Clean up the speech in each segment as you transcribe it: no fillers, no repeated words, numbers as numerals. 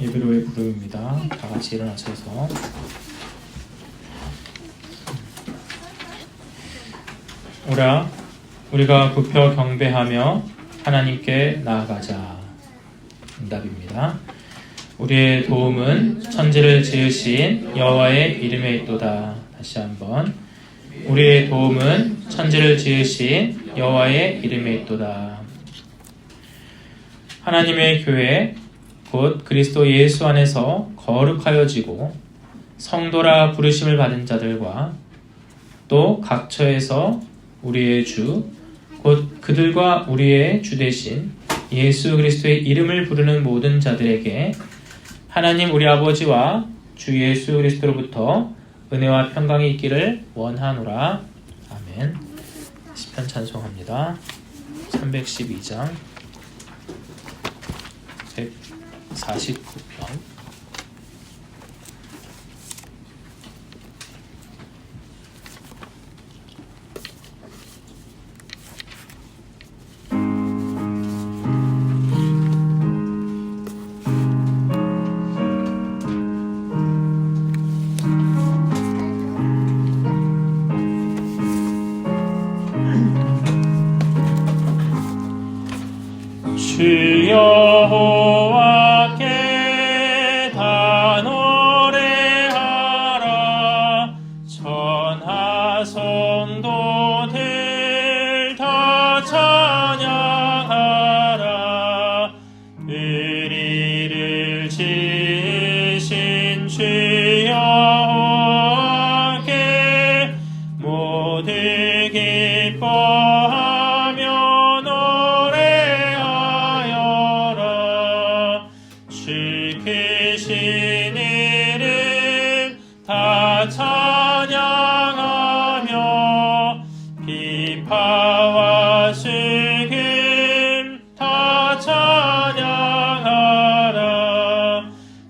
예배로의 부름입니다. 다 같이 일어나셔서 오라 우리가 굽혀 경배하며 하나님께 나아가자. 응답입니다. 우리의 도움은 천지를 지으신 여호와의 이름에 있도다. 다시 한번 우리의 도움은 천지를 지으신 여호와의 이름에 있도다. 하나님의 교회 곧 그리스도 예수 안에서 거룩하여지고 성도라 부르심을 받은 자들과 또 각처에서 우리의 주 곧 그들과 우리의 주 되신 예수 그리스도의 이름을 부르는 모든 자들에게 하나님 우리 아버지와 주 예수 그리스도로부터 은혜와 평강이 있기를 원하노라. 아멘. 시편 찬송합니다. 312장 149편. 주 여호와께 다 노래하라. 천하 성도들 다 찬양하라. 의리를 지으신 주 여호와께 모두 기뻐하며 크신 이름 다 찬양하며 비파와 수금 다 찬양하라.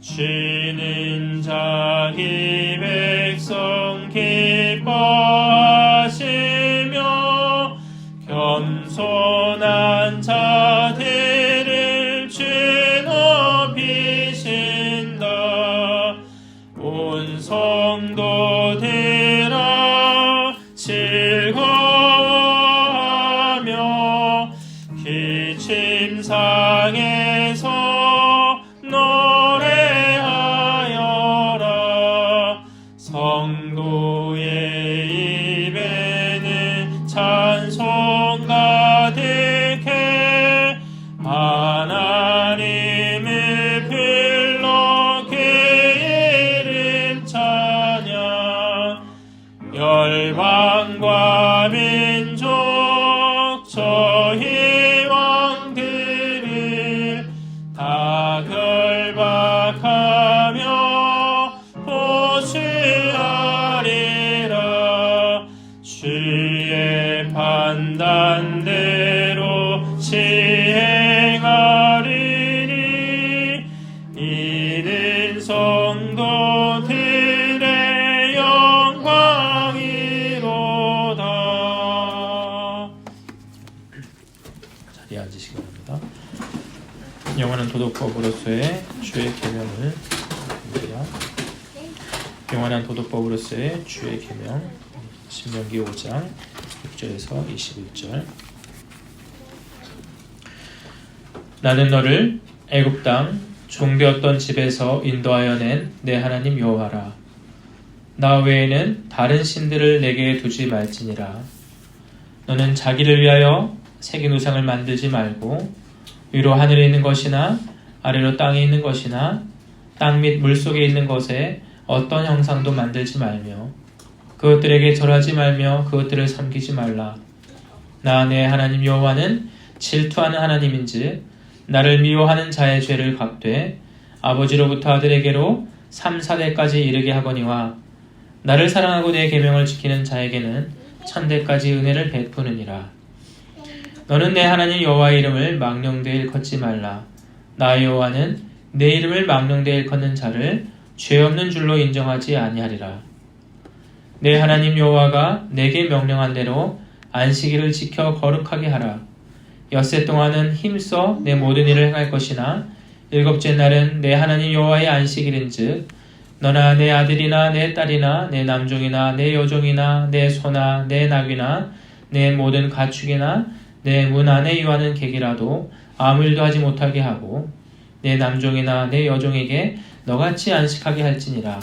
주는 자기 백성 기뻐하시며 겸손한 자들을 주 높이신다. 온 성도들아 즐거워하며 기침상에서 노래하여라. 성도의 입에는 찬송 가득해 하나님을 불러 그 이름 찬양. 열방과 민족 저희 왕들을 다 결박하며 보수하리라. 주의 판단대로 시행하리니 이는 성도들의 영광이로다. 자리에 앉으시기 바랍니다. 영원한 도덕법으로서의 주의 계명을 드립니다. 영원한 도덕법으로서의 주의 계명. 신명기 5장 6절에서 21절. 나는 너를 애굽 땅 종되었던 집에서 인도하여 낸 내 하나님 여호와라. 나 외에는 다른 신들을 내게 두지 말지니라. 너는 자기를 위하여 새긴 우상을 만들지 말고 위로 하늘에 있는 것이나 아래로 땅에 있는 것이나 땅 및 물속에 있는 것에 어떤 형상도 만들지 말며 그것들에게 절하지 말며 그것들을 섬기지 말라. 나 내 하나님 여호와는 질투하는 하나님인즉 나를 미워하는 자의 죄를 갚되 아버지로부터 아들에게로 3, 4대까지 이르게 하거니와 나를 사랑하고 내 계명을 지키는 자에게는 1000대까지 은혜를 베푸느니라. 너는 내 하나님 여호와의 이름을 망령되이 일컫지 말라. 나 여호와는 내 이름을 망령되이 일컫는 자를 죄 없는 줄로 인정하지 아니하리라. 내 하나님 여호와가 내게 명령한 대로 안식일을 지켜 거룩하게 하라. 엿새 동안은 힘써 내 모든 일을 행할 것이나 일곱째 날은 내 하나님 여호와의 안식일인즉 너나 내 아들이나 내 딸이나 내 남종이나 내 여종이나 내 소나 내 나귀나 내 모든 가축이나 내 문 안에 유하는 객이라도 아무 일도 하지 못하게 하고 내 남종이나 내 여종에게 너같이 안식하게 할지니라.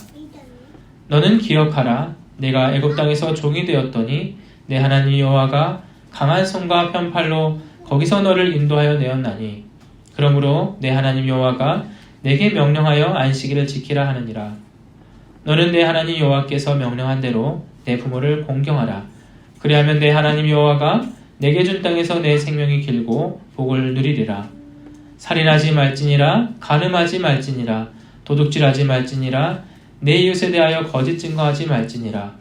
너는 기억하라. 내가 애굽 땅에서 종이 되었더니 내 하나님 여호와가 강한 손과 편팔로 거기서 너를 인도하여 내었나니 그러므로 내 하나님 여호와가 내게 명령하여 안식일을 지키라 하느니라. 너는 내 하나님 여호와께서 명령한 대로 내 부모를 공경하라. 그리하면 내 하나님 여호와가 내게 준 땅에서 내 생명이 길고 복을 누리리라. 살인하지 말지니라. 간음하지 말지니라. 도둑질하지 말지니라. 내 이웃에 대하여 거짓 증거하지 말지니라.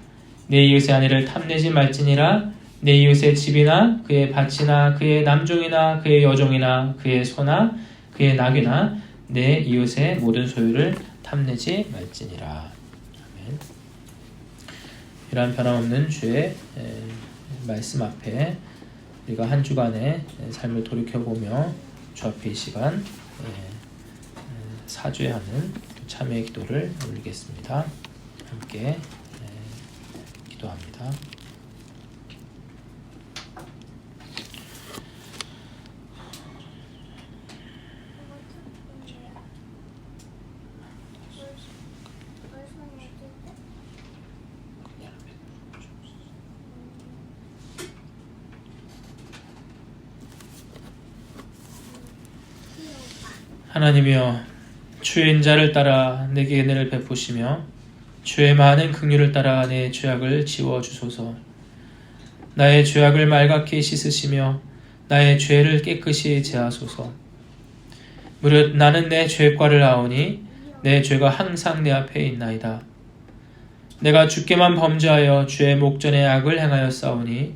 내 이웃의 아내를 탐내지 말지니라. 내 이웃의 집이나 그의 밭이나 그의 남종이나 그의 여종이나 그의 소나 그의 나귀나 내 이웃의 모든 소유를 탐내지 말지니라. 아멘. 이러한 변함없는 주의 말씀 앞에 우리가 한 주간의 삶을 돌이켜보며 주 앞에 이 시간 사죄하는 참회의 기도를 올리겠습니다. 함께 기도합니다. 하나님이여, 주의 인자를 따라 내게 은혜를 베푸시며 주의 많은 긍휼을 따라 내 죄악을 지워주소서. 나의 죄악을 말갛게 씻으시며 나의 죄를 깨끗이 제하소서. 무릇 나는 내 죄과를 아오니 내 죄가 항상 내 앞에 있나이다. 내가 주께만 범죄하여 주의 목전에 악을 행하였사오니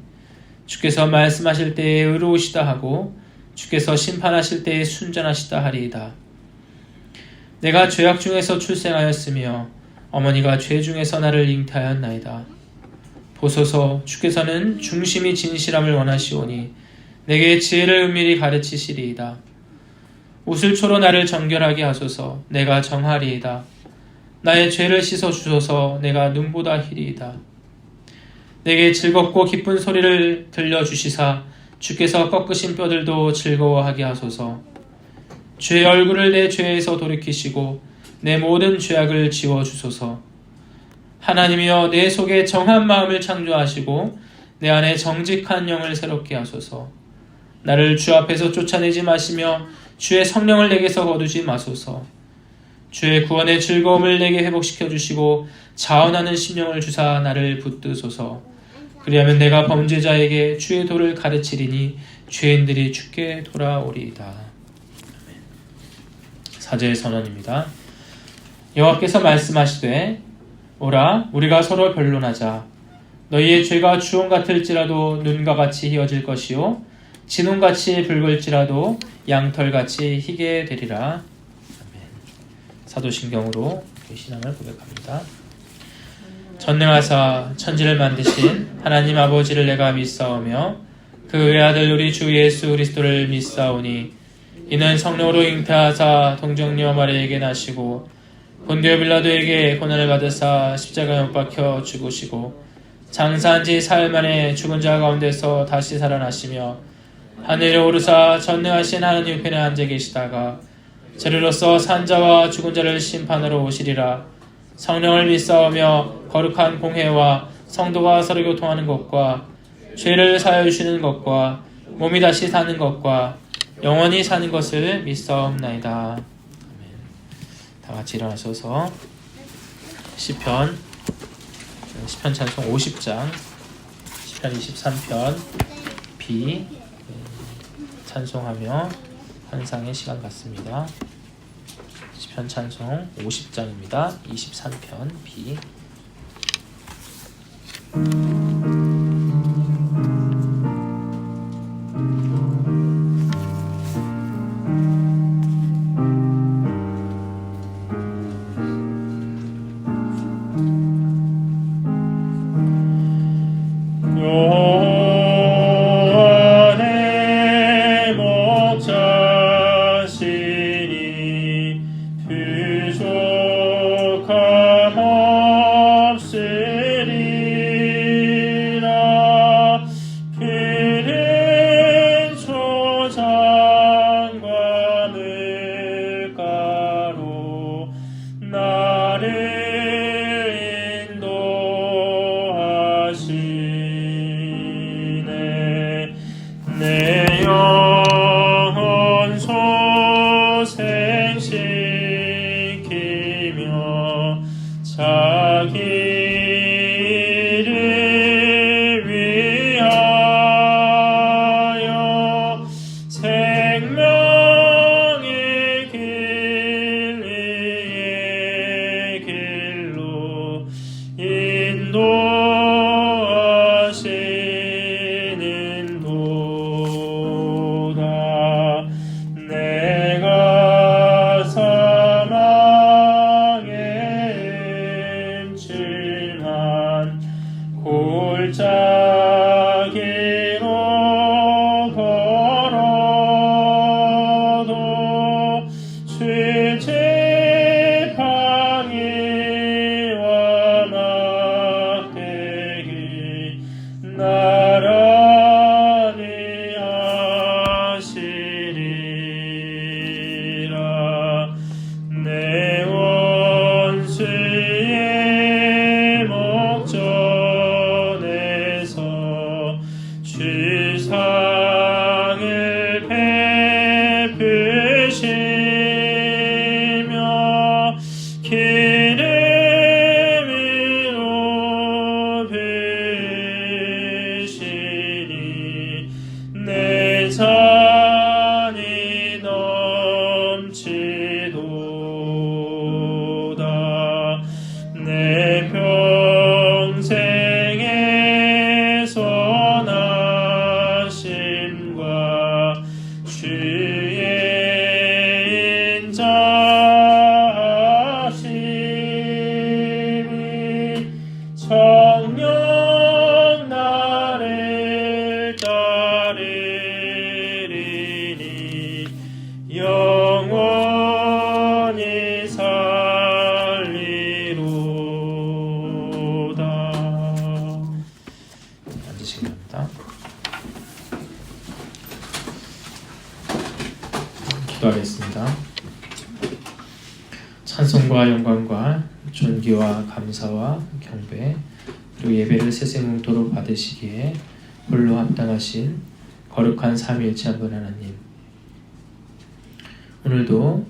주께서 말씀하실 때에 의로우시다 하고 주께서 심판하실 때에 순전하시다 하리이다. 내가 죄악 중에서 출생하였으며 어머니가 죄 중에서 나를 잉태하였나이다. 보소서, 주께서는 중심이 진실함을 원하시오니 내게 지혜를 은밀히 가르치시리이다. 우슬초로 나를 정결하게 하소서. 내가 정하리이다. 나의 죄를 씻어주소서. 내가 눈보다 희리이다. 내게 즐겁고 기쁜 소리를 들려주시사 주께서 꺾으신 뼈들도 즐거워하게 하소서. 주의 얼굴을 내 죄에서 돌이키시고 내 모든 죄악을 지워주소서. 하나님이여, 내 속에 정한 마음을 창조하시고 내 안에 정직한 영을 새롭게 하소서. 나를 주 앞에서 쫓아내지 마시며 주의 성령을 내게서 거두지 마소서. 주의 구원의 즐거움을 내게 회복시켜 주시고 자원하는 심령을 주사 나를 붙드소서. 그리하면 내가 범죄자에게 주의 도를 가르치리니 죄인들이 주께 돌아오리이다. 사제의 선언입니다. 여호와께서 말씀하시되 오라, 우리가 서로 변론하자. 너희의 죄가 주홍 같을지라도 눈과 같이 희어질 것이요 진홍같이 붉을지라도 양털같이 희게 되리라. 아멘. 사도신경으로 신앙을 고백합니다. 전능하사 천지를 만드신 하나님 아버지를 내가 믿사오며 그 외아들 우리 주 예수 그리스도를 믿사오니 이는 성령으로 잉태하사 동정녀 마리아에게 나시고 본디오 빌라도에게 고난을 받으사 십자가에 못 박혀 죽으시고 장사한 지 사흘 만에 죽은 자 가운데서 다시 살아나시며 하늘에 오르사 전능하신 하나님 편에 앉아 계시다가 저리로서 산자와 죽은 자를 심판하러 오시리라. 성령을 믿사오며 거룩한 공회와 성도가 서로 교통하는 것과 죄를 사하여 주시는 것과 몸이 다시 사는 것과 영원히 사는 것을 믿사옵나이다. 아멘. 다 같이 일어나셔서 시편 찬송 50장 시편 23편 B 찬송하며 환상의 시간 갖습니다. 시편 찬송 50장입니다. 23편 B. 영원의 목자시니 찬송과 영광과 존귀와 감사와 경배 그리고 예배를 세세뭉토로 받으시기에 홀로 합당하신 거룩한 삼위일체 한 분 하나님, 오늘도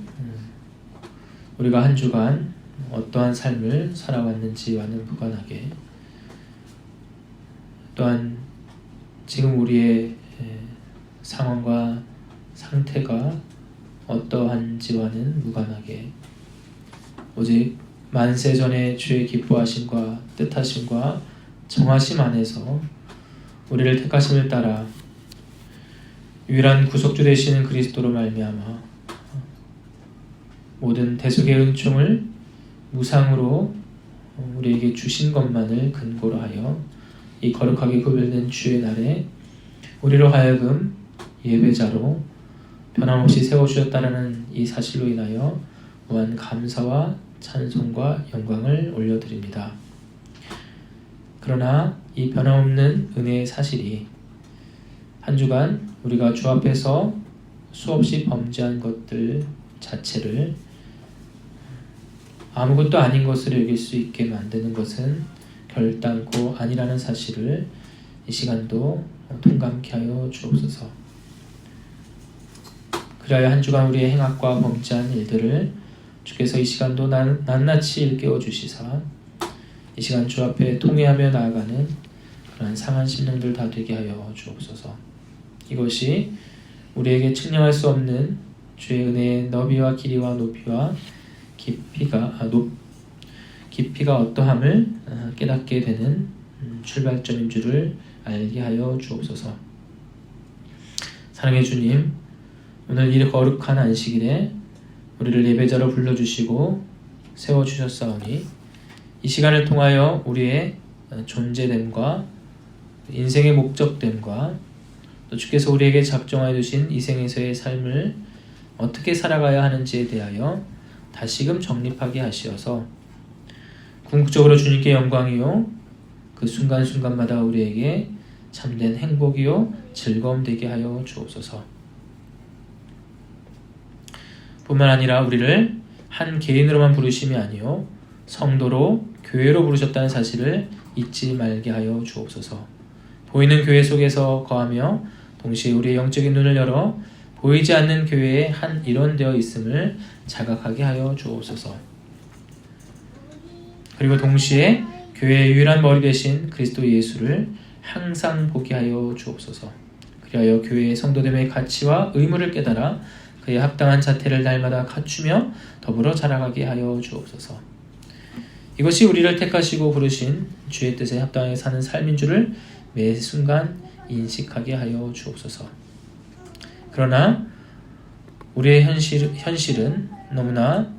우리가 한 주간 어떠한 삶을 살아왔는지와는 무관하게 또한 지금 우리의 상황과 상태가 어떠한지와는 무관하게 오직 만세 전에 주의 기뻐하심과 뜻하심과 정하심 안에서 우리를 택하심을 따라 유일한 구속주 되시는 그리스도로 말미암아 모든 대속의 은총을 무상으로 우리에게 주신 것만을 근거로 하여 이 거룩하게 구별된 주의 날에 우리로 하여금 예배자로 변함없이 세워주셨다라는 이 사실로 인하여 무한 감사와 찬송과 영광을 올려드립니다. 그러나 이 변함없는 은혜의 사실이 한 주간 우리가 주 앞에서 수없이 범죄한 것들 자체를 아무것도 아닌 것으로 여길 수 있게 만드는 것은 결단코 아니라는 사실을 이 시간도 통감케 하여 주옵소서. 그리하여 한 주간 우리의 행악과 범죄한 일들을 주께서 이 시간도 낱낱이 일깨워 주시사 이 시간 주 앞에 통회하며 나아가는 그러한 상한 심령들 다 되게 하여 주옵소서. 이것이 우리에게 측량할 수 없는 주의 은혜의 너비와 길이와 높이와 깊이가 어떠함을 깨닫게 되는 출발점인 줄을 알게 하여 주옵소서. 사랑의 주님, 오늘 이 거룩한 안식일에 우리를 예배자로 불러주시고 세워주셨사오니 이 시간을 통하여 우리의 존재됨과 인생의 목적됨과 또 주께서 우리에게 작정하여 주신 이 생에서의 삶을 어떻게 살아가야 하는지에 대하여 다시금 정립하게 하시어서 궁극적으로 주님께 영광이요 그 순간순간마다 우리에게 참된 행복이요 즐거움 되게 하여 주옵소서. 뿐만 아니라 우리를 한 개인으로만 부르심이 아니요 성도로 교회로 부르셨다는 사실을 잊지 말게 하여 주옵소서. 보이는 교회 속에서 거하며 동시에 우리의 영적인 눈을 열어 보이지 않는 교회의 한 일원 되어 있음을 자각하게 하여 주옵소서. 그리고 동시에 교회의 유일한 머리 되신 그리스도 예수를 항상 보게 하여 주옵소서. 그리하여 교회의 성도됨의 가치와 의무를 깨달아 그의 합당한 자태를 날마다 갖추며 더불어 자라가게 하여 주옵소서. 이것이 우리를 택하시고 부르신 주의 뜻에 합당하게 사는 삶인 줄을 매 순간 인식하게 하여 주옵소서. 그러나 우리의 현실은 너무나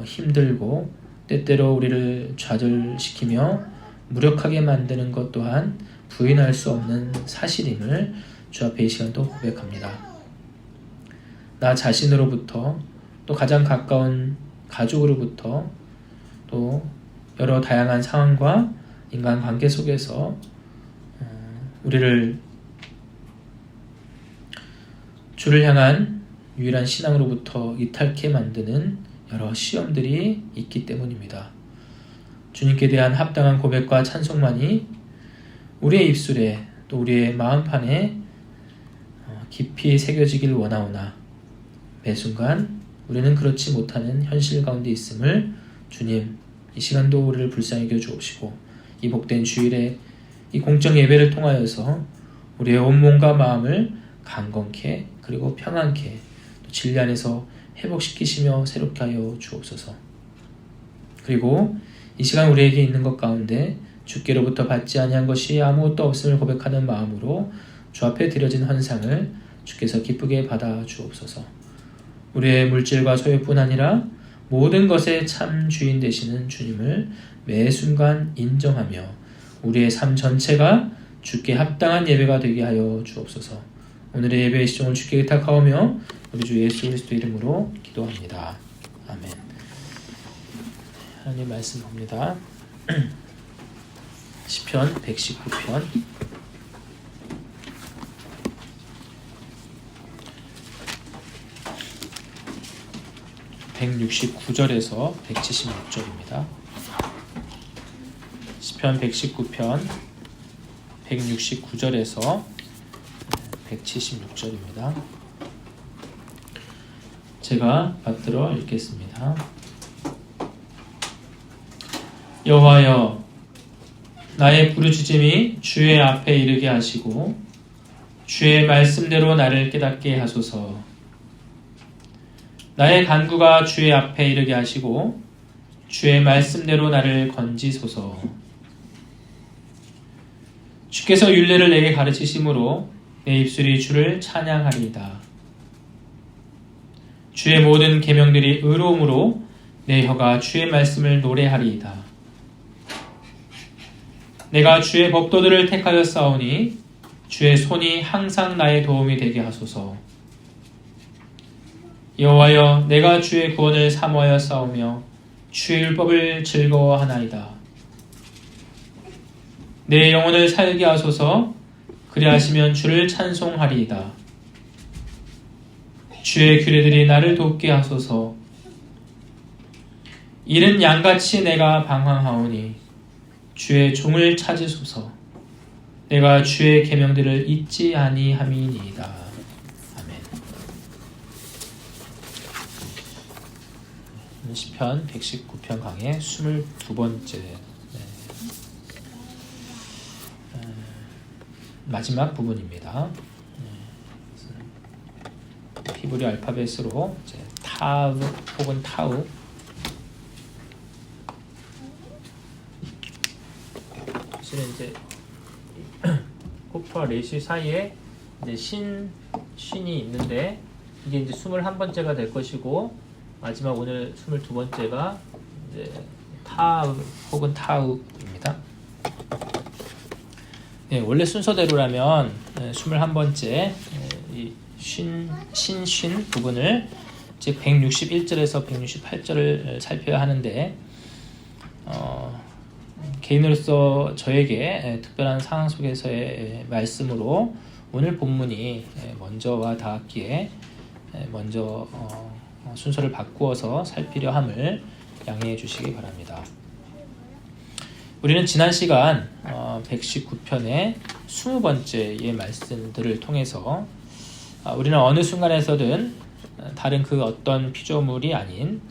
힘들고 때때로 우리를 좌절시키며 무력하게 만드는 것 또한 부인할 수 없는 사실임을 주 앞에 이 시간도 고백합니다. 나 자신으로부터 또 가장 가까운 가족으로부터 또 여러 다양한 상황과 인간관계 속에서 우리를 주를 향한 유일한 신앙으로부터 이탈케 만드는 여러 시험들이 있기 때문입니다. 주님께 대한 합당한 고백과 찬송만이 우리의 입술에 또 우리의 마음판에 깊이 새겨지길 원하오나 매 순간 우리는 그렇지 못하는 현실 가운데 있음을 주님 이 시간도 우리를 불쌍히 여겨 주옵시고 이 복된 주일에 이 공적 예배를 통하여서 우리의 온몸과 마음을 강건케 그리고 평안케 또 진리 안에서 회복시키시며 새롭게 하여 주옵소서. 그리고 이 시간 우리에게 있는 것 가운데 주께로부터 받지 아니한 것이 아무것도 없음을 고백하는 마음으로 주 앞에 드려진 헌상을 주께서 기쁘게 받아 주옵소서. 우리의 물질과 소유뿐 아니라 모든 것의 참 주인 되시는 주님을 매 순간 인정하며 우리의 삶 전체가 주께 합당한 예배가 되게 하여 주옵소서. 오늘의 예배의 시종을 주께 의탁하오며 우리 주 예수 그리스도 이름으로 기도합니다. 아멘. 하나님 말씀 봅니다. 시편 119편 119편 169절에서 176절입니다. 시편 119편 169절에서 176절입니다. 제가 받들어 읽겠습니다. 여호와여, 나의 부르짖음이 주의 앞에 이르게 하시고 주의 말씀대로 나를 깨닫게 하소서. 나의 간구가 주의 앞에 이르게 하시고 주의 말씀대로 나를 건지소서. 주께서 율례를 내게 가르치심으로 내 입술이 주를 찬양하리이다. 주의 모든 계명들이 의로움으로 내 혀가 주의 말씀을 노래하리이다. 내가 주의 법도들을 택하였사오니 주의 손이 항상 나의 도움이 되게 하소서. 여호와여, 내가 주의 구원을 사모하였사오며 주의 율법을 즐거워하나이다. 내 영혼을 살게 하소서. 그리하시면 주를 찬송하리이다. 주의 규례들이 나를 돕게 하소서. 이른 양같이 내가 방황하오니 주의 종을 찾으소서. 내가 주의 계명들을 잊지 아니함이니이다. 아멘. 시편 119편 강의 22번째 마지막 부분입니다. 히브리 알파벳으로 타우 혹은 타우, 사실은 이제 호프와 레시 사이에 이제 신이 있는데 이게 이제 21번째가 될 것이고 마지막 오늘 22번째가 이제 타우 혹은 타우입니다. 네, 원래 순서대로라면 21번째 이 신 부분을 즉 161절에서 168절을 살펴야 하는데 개인으로서 저에게 특별한 상황 속에서의 말씀으로 오늘 본문이 먼저와 닿았기에 먼저 순서를 바꾸어서 살피려 함을 양해해 주시기 바랍니다. 우리는 지난 시간 119편의 20번째의 말씀들을 통해서 우리는 어느 순간에서든 다른 그 어떤 피조물이 아닌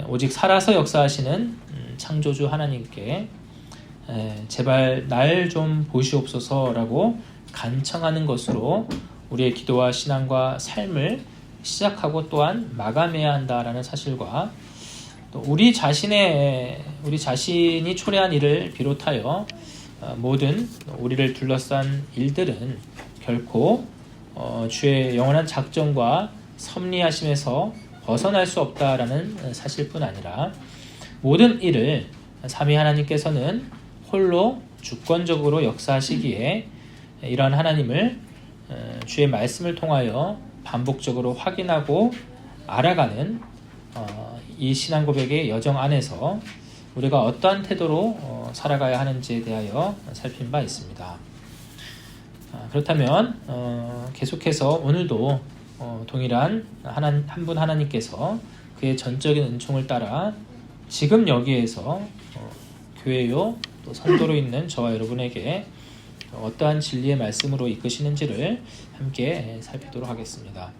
오직 살아서 역사하시는 창조주 하나님께 제발 날 좀 보시옵소서라고 간청하는 것으로 우리의 기도와 신앙과 삶을 시작하고 또한 마감해야 한다라는 사실과 또 우리 자신이 초래한 일을 비롯하여 모든 우리를 둘러싼 일들은 결코 주의 영원한 작정과 섭리하심에서 벗어날 수 없다라는 사실뿐 아니라 모든 일을 삼위 하나님께서는 홀로 주권적으로 역사하시기에 이러한 하나님을 주의 말씀을 통하여 반복적으로 확인하고 알아가는 이 신앙 고백의 여정 안에서 우리가 어떠한 태도로 살아가야 하는지에 대하여 살핀 바 있습니다. 그렇다면 계속해서 오늘도 동일한 한 분 하나님께서 그의 전적인 은총을 따라 지금 여기에서 교회요 또 성도로 있는 저와 여러분에게 어떠한 진리의 말씀으로 이끄시는지를 함께 살피도록 하겠습니다.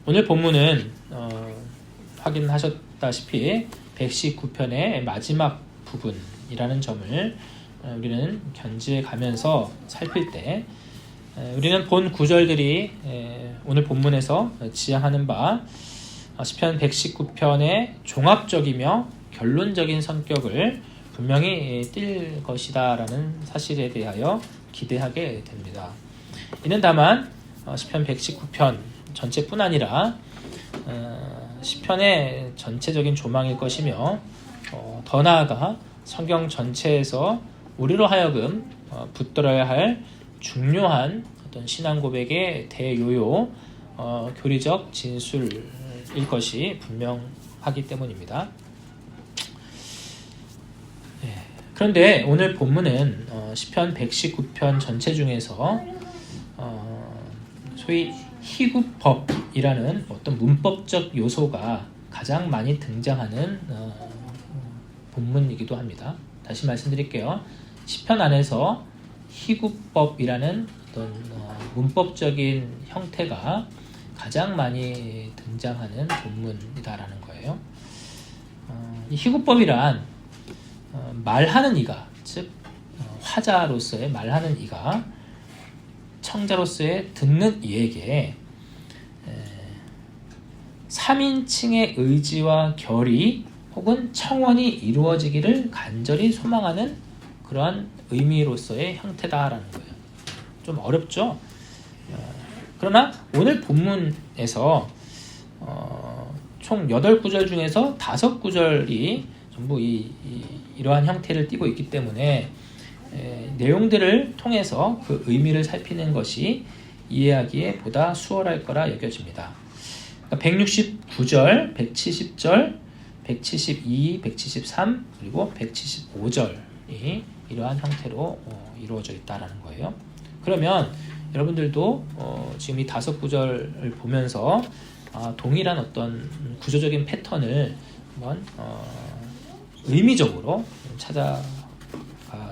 오늘 본문은 확인하셨다시피 119편의 마지막 부분이라는 점을 우리는 견지해 가면서 살필 때 우리는 본 구절들이 오늘 본문에서 지향하는 바 시편 119편의 종합적이며 결론적인 성격을 분명히 띌 것이다 라는 사실에 대하여 기대하게 됩니다. 이는 다만 시편 119편 전체뿐 아니라 시편의 전체적인 조망일 것이며 더 나아가 성경 전체에서 우리로 하여금 붙들어야 할 중요한 어떤 신앙 고백의 대요요 교리적 진술일 것이 분명하기 때문입니다. 그런데 오늘 본문은 시편 119편 전체 중에서 소위 희구법이라는 어떤 문법적 요소가 가장 많이 등장하는 본문이기도 합니다. 다시 말씀드릴게요. 시편 안에서 희구법이라는 어떤 문법적인 형태가 가장 많이 등장하는 본문이다라는 거예요. 이 희구법이란 말하는 이가, 즉 화자로서의 말하는 이가 청자로서의 듣는 이에게 3인칭의 의지와 결의 혹은 청원이 이루어지기를 간절히 소망하는 그러한 의미로서의 형태다라는 거예요. 좀 어렵죠? 그러나 오늘 본문에서 총 8구절 중에서 5구절이 전부 이러한 형태를 띠고 있기 때문에 내용들을 통해서 그 의미를 살피는 것이 이해하기에 보다 수월할 거라 여겨집니다. 그러니까 169절, 170절, 172, 173 그리고 175절이 이러한 형태로 이루어져 있다는 거예요. 그러면 여러분들도 지금 이 5구절을 보면서 동일한 어떤 구조적인 패턴을 한번 의미적으로 찾아가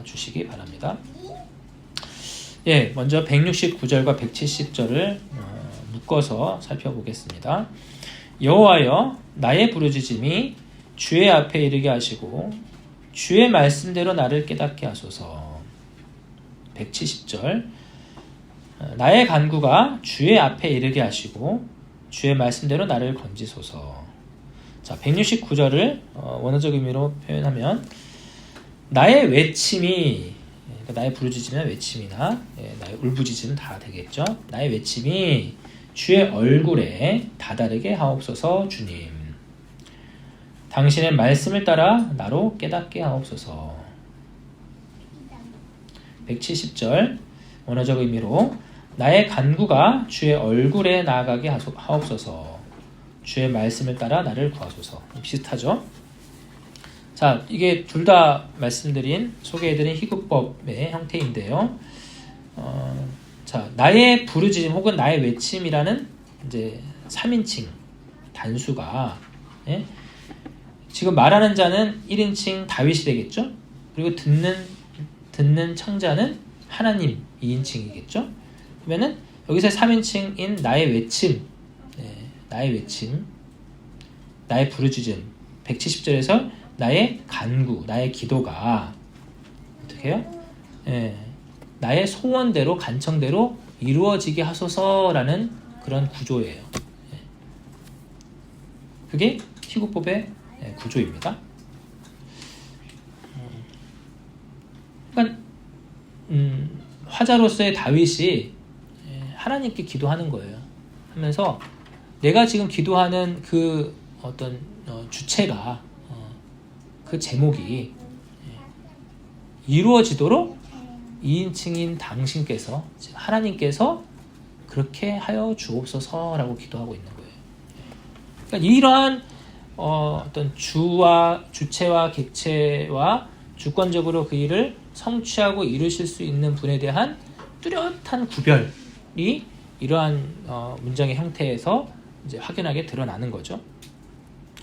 주시기 바랍니다. 예, 먼저 169절과 170절을 묶어서 살펴보겠습니다. 여호와여, 나의 부르짖음이 주의 앞에 이르게 하시고 주의 말씀대로 나를 깨닫게 하소서. 170절 나의 간구가 주의 앞에 이르게 하시고 주의 말씀대로 나를 건지소서. 자, 169절을 원어적 의미로 표현하면 나의 외침이, 그러니까 나의 부르짖음이나 외침이나 나의 울부짖음 다 되겠죠. 나의 외침이 주의 얼굴에 다다르게 하옵소서. 주님, 당신의 말씀을 따라 나로 깨닫게 하옵소서. 170절 원어적 의미로 나의 간구가 주의 얼굴에 나아가게 하옵소서. 주의 말씀을 따라 나를 구하소서. 비슷하죠? 자, 이게 둘 다 말씀드린, 소개해드린 희구법의 형태인데요. 자, 나의 부르짖음 혹은 나의 외침이라는 이제 3인칭 단수가, 예? 지금 말하는 자는 1인칭 다윗이 되겠죠? 그리고 듣는 청자는 하나님 2인칭이겠죠? 그러면은 여기서 3인칭인 나의 외침, 나의 외침, 나의 부르짖음, 170절에서 나의 간구, 나의 기도가 어떻게 해요? 나의 소원대로, 간청대로 이루어지게 하소서라는 그런 구조예요. 그게 희구법의 구조입니다. 그러니까 화자로서의 다윗이 하나님께 기도하는 거예요. 하면서 내가 지금 기도하는 그 어떤 주체가, 그 제목이 이루어지도록 2인칭인 당신께서, 하나님께서 그렇게 하여 주옵소서라고 기도하고 있는 거예요. 그러니까 이러한 어떤 주체와 객체와 주권적으로 그 일을 성취하고 이루실 수 있는 분에 대한 뚜렷한 구별이 이러한 문장의 형태에서 이제 확연하게 드러나는 거죠.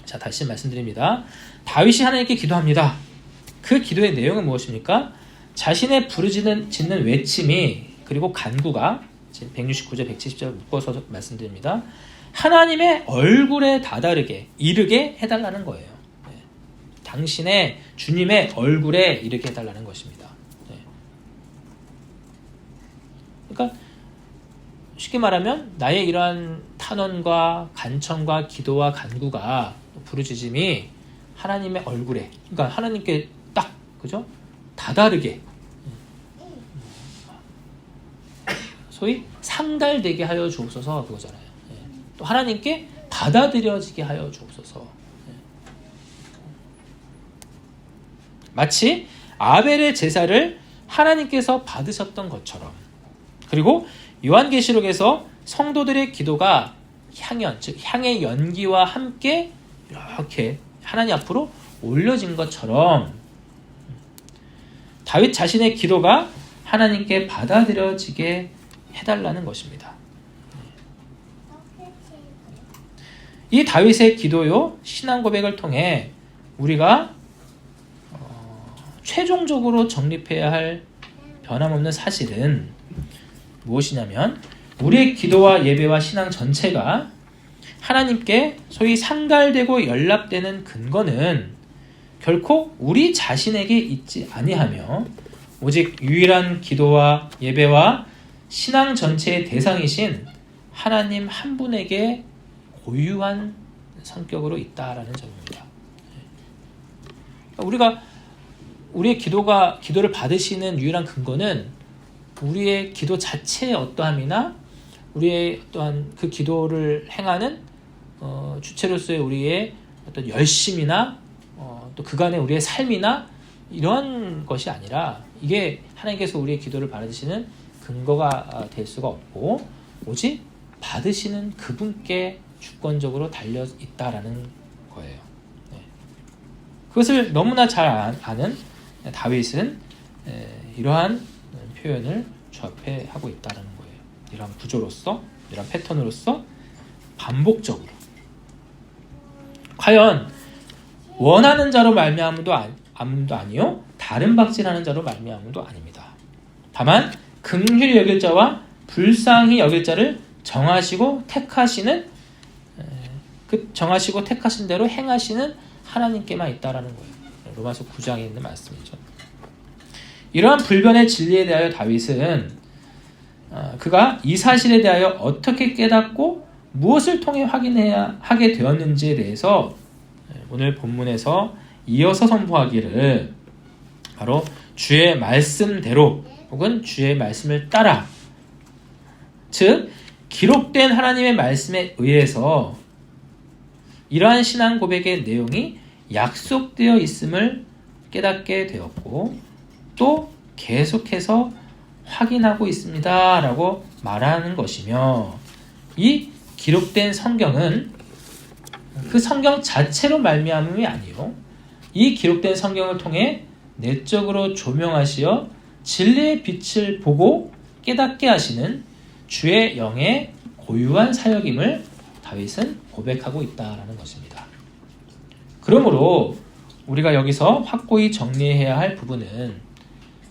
자, 다시 말씀드립니다. 다윗이 하나님께 기도합니다. 그 기도의 내용은 무엇입니까? 자신의 부르짖는 외침이, 그리고 간구가 169절, 170절 묶어서 말씀드립니다. 하나님의 얼굴에 다다르게 이르게 해달라는 거예요. 당신의 주님의 얼굴에 이르게 해달라는 것입니다. 그러니까 쉽게 말하면 나의 이러한 탄원과 간청과 기도와 간구가, 부르짖음이 하나님의 얼굴에, 그러니까 하나님께 딱, 그죠? 다다르게, 소위 상달되게 하여 주옵소서, 그거잖아요. 또 하나님께 받아들여지게 하여 주옵소서. 마치 아벨의 제사를 하나님께서 받으셨던 것처럼, 그리고 요한계시록에서 성도들의 기도가 향연, 즉 향의 연기와 함께 이렇게 하나님 앞으로 올려진 것처럼 다윗 자신의 기도가 하나님께 받아들여지게 해달라는 것입니다. 이 다윗의 기도요 신앙 고백을 통해 우리가 최종적으로 정립해야 할 변함없는 사실은 무엇이냐면 우리의 기도와 예배와 신앙 전체가 하나님께 소위 상달되고 연락되는 근거는 결코 우리 자신에게 있지 아니하며 오직 유일한 기도와 예배와 신앙 전체의 대상이신 하나님 한 분에게 고유한 성격으로 있다라는 점입니다. 우리가 우리의 기도를 받으시는 유일한 근거는 우리의 기도 자체의 어떠함이나 우리의 어떠한 그 기도를 행하는 주체로서의 우리의 어떤 열심이나 또 그간의 우리의 삶이나 이런 것이 아니라 이게 하나님께서 우리의 기도를 받으시는 근거가 될 수가 없고 오직 받으시는 그분께 주권적으로 달려 있다라는 거예요. 그것을 너무나 잘 아는 다윗은 이러한 표현을 주앞에 하고 있다는 거예요. 이러한 구조로서, 이러한 패턴으로서 반복적으로. 과연 원하는 자로 말미암음도 아니요 다른 박질하는 자로 말미암음도 아닙니다. 다만 긍휼히 여길 자와 불쌍히 여길 자를 정하시고 택하신 대로 행하시는 하나님께만 있다라는 거예요. 로마서 9장에 있는 말씀이죠. 이러한 불변의 진리에 대하여 다윗은 그가 이 사실에 대하여 어떻게 깨닫고 무엇을 통해 하게 되었는지에 대해서 오늘 본문에서 이어서 선포하기를 바로 주의 말씀대로 혹은 주의 말씀을 따라, 즉 기록된 하나님의 말씀에 의해서 이러한 신앙 고백의 내용이 약속되어 있음을 깨닫게 되었고 또 계속해서 확인하고 있습니다 라고 말하는 것이며, 이 기록된 성경은 그 성경 자체로 말미암음이 아니요 이 기록된 성경을 통해 내적으로 조명하시어 진리의 빛을 보고 깨닫게 하시는 주의 영의 고유한 사역임을 다윗은 고백하고 있다라는 것입니다. 그러므로 우리가 여기서 확고히 정리해야 할 부분은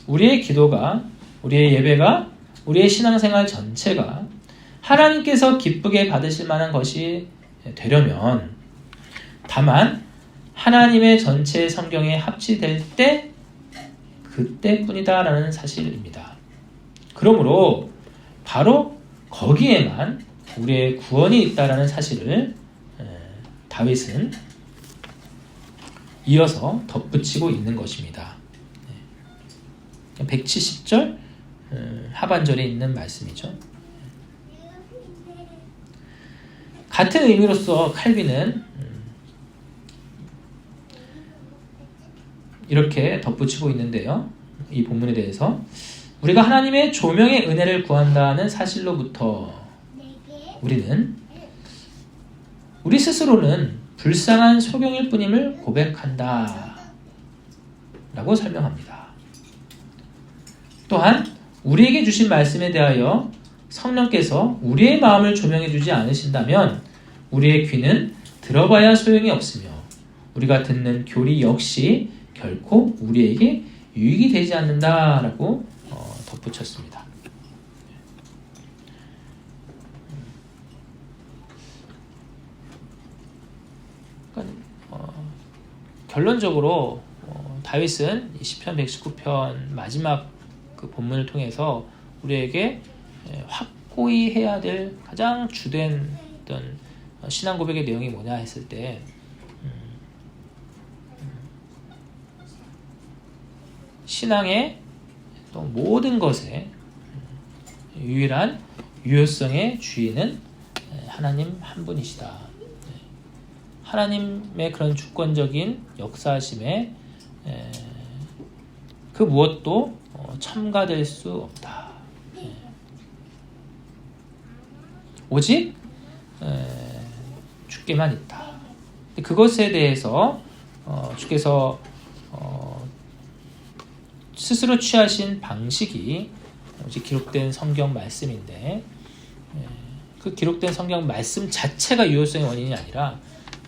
우리의 기도가, 우리의 예배가, 우리의 신앙생활 전체가 하나님께서 기쁘게 받으실 만한 것이 되려면 다만 하나님의 전체 성경에 합치될 때 그때뿐이다라는 사실입니다. 그러므로 바로 거기에만 우리의 구원이 있다라는 사실을 다윗은 이어서 덧붙이고 있는 것입니다. 170절 하반절에 있는 말씀이죠. 같은 의미로서 칼빈은 이렇게 덧붙이고 있는데요. 이 본문에 대해서 우리가 하나님의 조명의 은혜를 구한다는 사실로부터 우리는 우리 스스로는 불쌍한 소경일 뿐임을 고백한다 라고 설명합니다. 또한 우리에게 주신 말씀에 대하여 성령께서 우리의 마음을 조명해 주지 않으신다면 우리의 귀는 들어봐야 소용이 없으며 우리가 듣는 교리 역시 결코 우리에게 유익이 되지 않는다라고 덧붙였습니다. 그러니까, 결론적으로 다윗은 시편 119편 마지막 그 본문을 통해서 우리에게 확고히 해야 될 가장 주된 어떤 신앙 고백의 내용이 뭐냐 했을 때 신앙의 또 모든 것에 유일한 유효성의 주인은 하나님 한 분이시다. 하나님의 그런 주권적인 역사하심에 그 무엇도 첨가될 수 없다. 오직 주께만 있다. 그것에 대해서 주께서 스스로 취하신 방식이 오직 기록된 성경 말씀인데 그 기록된 성경 말씀 자체가 유효성의 원인이 아니라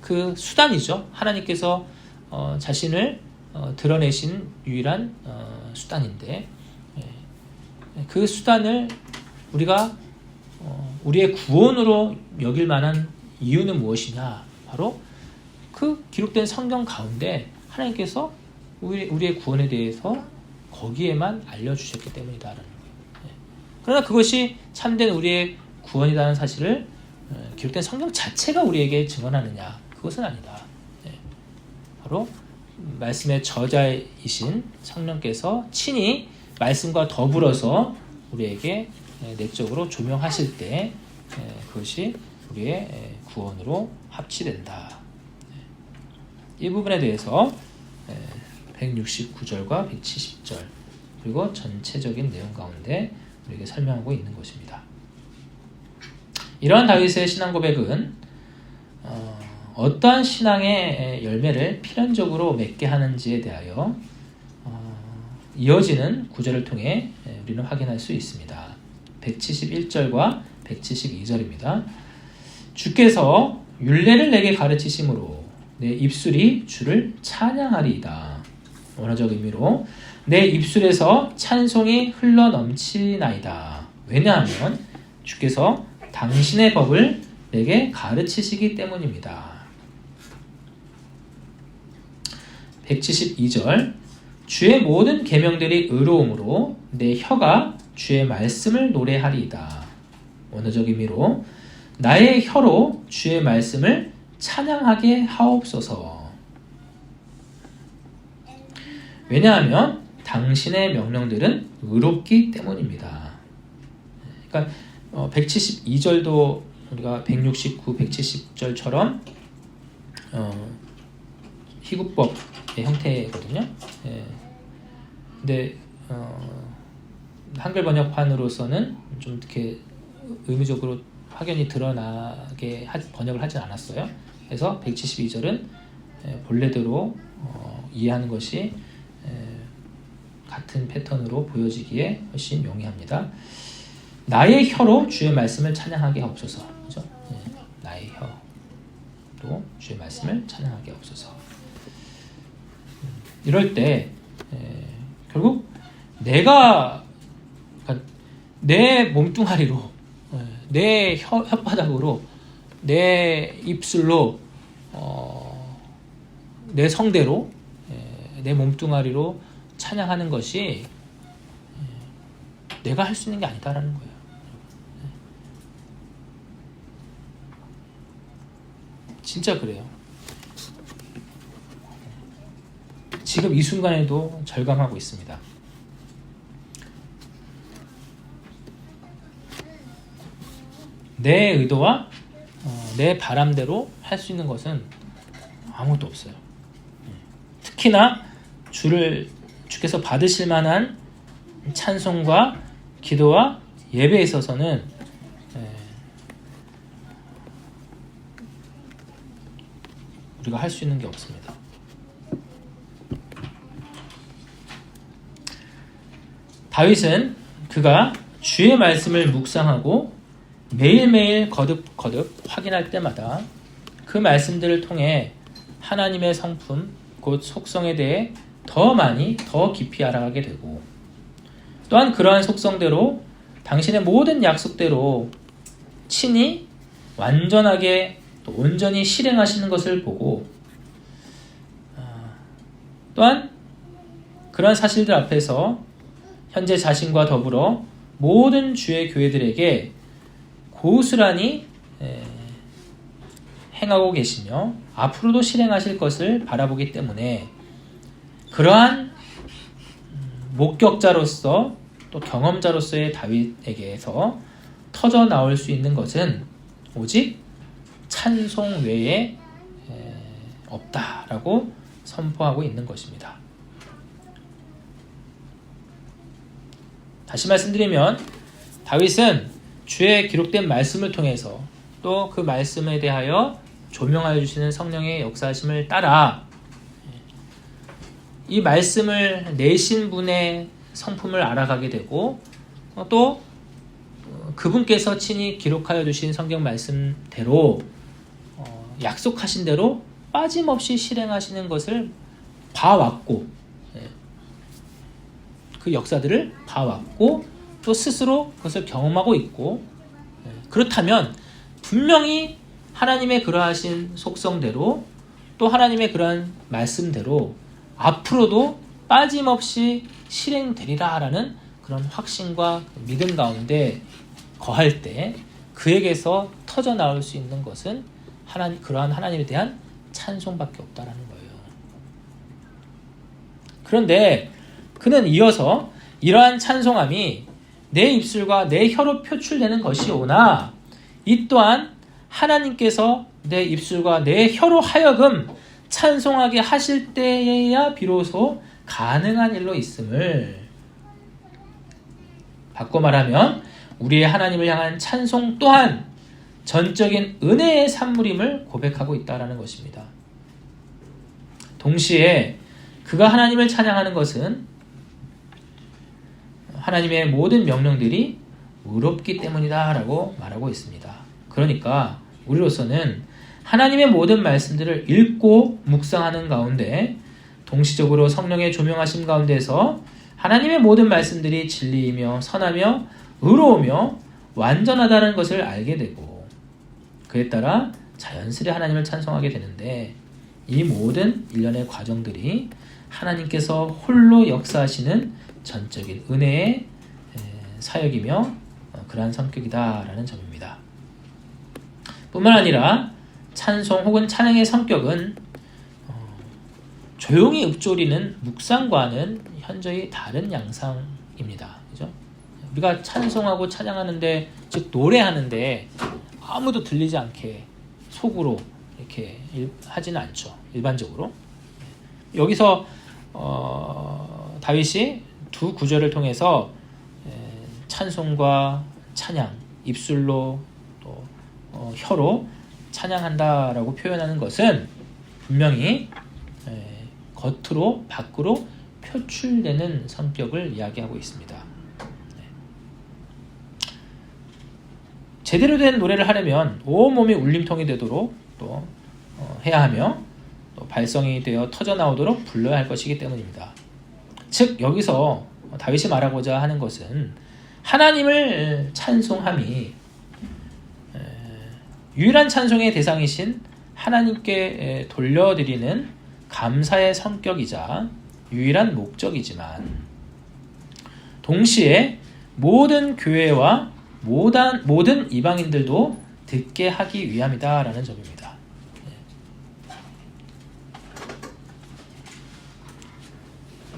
그 수단이죠. 하나님께서 자신을 드러내신 유일한 수단인데, 그 수단을 우리가 우리의 구원으로 여길 만한 이유는 무엇이냐? 바로 그 기록된 성경 가운데 하나님께서 우리의 구원에 대해서 거기에만 알려주셨기 때문이다라는 거예요. 그러나 그것이 참된 우리의 구원이라는 사실을 기록된 성경 자체가 우리에게 증언하느냐? 그것은 아니다. 바로 말씀의 저자이신 성령께서 친히 말씀과 더불어서 우리에게 내적으로 조명하실 때 그것이 우리의 구원으로 합치된다. 이 부분에 대해서 169절과 170절 그리고 전체적인 내용 가운데 우리에게 설명하고 있는 것입니다. 이러한 다윗의 신앙 고백은 어떠한 신앙의 열매를 필연적으로 맺게 하는지에 대하여 이어지는 구절을 통해 우리는 확인할 수 있습니다. 171절과 172절입니다. 주께서 율례를 내게 가르치심으로 내 입술이 주를 찬양하리이다. 원어적 의미로 내 입술에서 찬송이 흘러넘치나이다. 왜냐하면 주께서 당신의 법을 내게 가르치시기 때문입니다. 172절 주의 모든 계명들이 의로움으로 내 혀가 주의 말씀을 노래하리이다. 원어적 의미로 나의 혀로 주의 말씀을 찬양하게 하옵소서. 왜냐하면 당신의 명령들은 의롭기 때문입니다. 그러니까 172절도 우리가 169, 170절처럼 희구법의 형태거든요. 근데 한글 번역판으로서는 좀 이렇게 의무적으로 확연히 드러나게 번역을 하진 않았어요. 그래서 172절은 본래대로 이해하는 것이 같은 패턴으로 보여지기에 훨씬 용이합니다. 나의 혀로 주의 말씀을 찬양하게 하옵소서. 그죠? 나의 혀로 주의 말씀을 찬양하게 하옵소서. 이럴 때 결국 내가 내 몸뚱아리로 내 혓바닥으로 내 입술로 내 성대로 내 몸뚱아리로 찬양하는 것이 내가 할 수 있는 게 아니다라는 거예요. 진짜 그래요. 지금 이 순간에도 절감하고 있습니다. 내 의도와 내 바람대로 할 수 있는 것은 아무것도 없어요. 특히나 주께서 받으실 만한 찬송과 기도와 예배에 있어서는 우리가 할 수 있는 게 없습니다. 다윗은 그가 주의 말씀을 묵상하고 매일매일 거듭거듭 확인할 때마다 그 말씀들을 통해 하나님의 성품, 곧 속성에 대해 더 많이, 더 깊이 알아가게 되고, 또한 그러한 속성대로 당신의 모든 약속대로 친히 완전하게 또 온전히 실행하시는 것을 보고, 또한 그러한 사실들 앞에서 현재 자신과 더불어 모든 주의 교회들에게 고스란히 행하고 계시며 앞으로도 실행하실 것을 바라보기 때문에 그러한 목격자로서 또 경험자로서의 다윗에게서 터져 나올 수 있는 것은 오직 찬송 외에 없다라고 선포하고 있는 것입니다. 다시 말씀드리면 다윗은 주의 기록된 말씀을 통해서 또 그 말씀에 대하여 조명하여 주시는 성령의 역사하심을 따라 이 말씀을 내신 분의 성품을 알아가게 되고 또 그분께서 친히 기록하여 두신 성경 말씀대로 약속하신 대로 빠짐없이 실행하시는 것을 봐왔고, 그 역사들을 봐왔고 또 스스로 그것을 경험하고 있고, 그렇다면 분명히 하나님의 그러하신 속성대로 또 하나님의 그러한 말씀대로 앞으로도 빠짐없이 실행되리라 라는 그런 확신과 믿음 가운데 거할 때 그에게서 터져 나올 수 있는 것은 그러한 하나님에 대한 찬송밖에 없다라는 거예요. 그런데 그는 이어서 이러한 찬송함이 내 입술과 내 혀로 표출되는 것이오나 이 또한 하나님께서 내 입술과 내 혀로 하여금 찬송하게 하실 때에야 비로소 가능한 일로 있음을, 바꿔 말하면 우리의 하나님을 향한 찬송 또한 전적인 은혜의 산물임을 고백하고 있다는 것입니다. 동시에 그가 하나님을 찬양하는 것은 하나님의 모든 명령들이 의롭기 때문이다 라고 말하고 있습니다. 그러니까 우리로서는 하나님의 모든 말씀들을 읽고 묵상하는 가운데 동시적으로 성령의 조명하심 가운데서 하나님의 모든 말씀들이 진리이며 선하며 의로우며 완전하다는 것을 알게 되고 그에 따라 자연스레 하나님을 찬송하게 되는데, 이 모든 일련의 과정들이 하나님께서 홀로 역사하시는 전적인 은혜의 사역이며 그러한 성격이다라는 점입니다. 뿐만 아니라 찬송 혹은 찬양의 성격은 조용히 읊조리는 묵상과는 현저히 다른 양상입니다. 그죠? 우리가 찬송하고 찬양하는데, 즉 노래하는데 아무도 들리지 않게 속으로 이렇게 하지는 않죠. 일반적으로. 여기서 다윗이 두 구절을 통해서 찬송과 찬양, 입술로 또 혀로 찬양한다라고 표현하는 것은 분명히 겉으로 밖으로 표출되는 성격을 이야기하고 있습니다. 제대로 된 노래를 하려면 온몸이 울림통이 되도록 또 해야 하며 또 발성이 되어 터져 나오도록 불러야 할 것이기 때문입니다. 즉 여기서 다윗이 말하고자 하는 것은 하나님을 찬송함이 유일한 찬송의 대상이신 하나님께 돌려드리는 감사의 성격이자 유일한 목적이지만 동시에 모든 교회와 모든 이방인들도 듣게 하기 위함이다 라는 점입니다.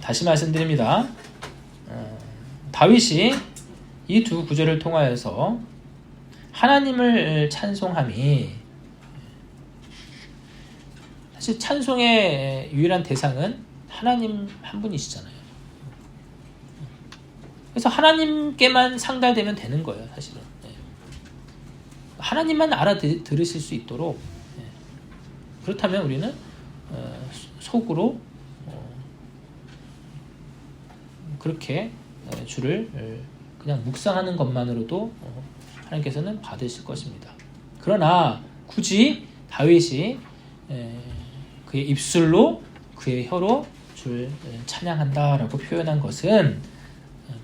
다시 말씀드립니다. 다윗이 이 두 구절을 통하여서 하나님을 찬송함이, 사실 찬송의 유일한 대상은 하나님 한 분이시잖아요. 그래서 하나님께만 상달되면 되는 거예요, 사실은. 하나님만 알아들으실 수 있도록. 그렇다면 우리는 속으로 그렇게 주를 그냥 묵상하는 것만으로도 하나님께서는 받으실 것입니다. 그러나 굳이 다윗이 그의 입술로 그의 혀로 주를 찬양한다라고 표현한 것은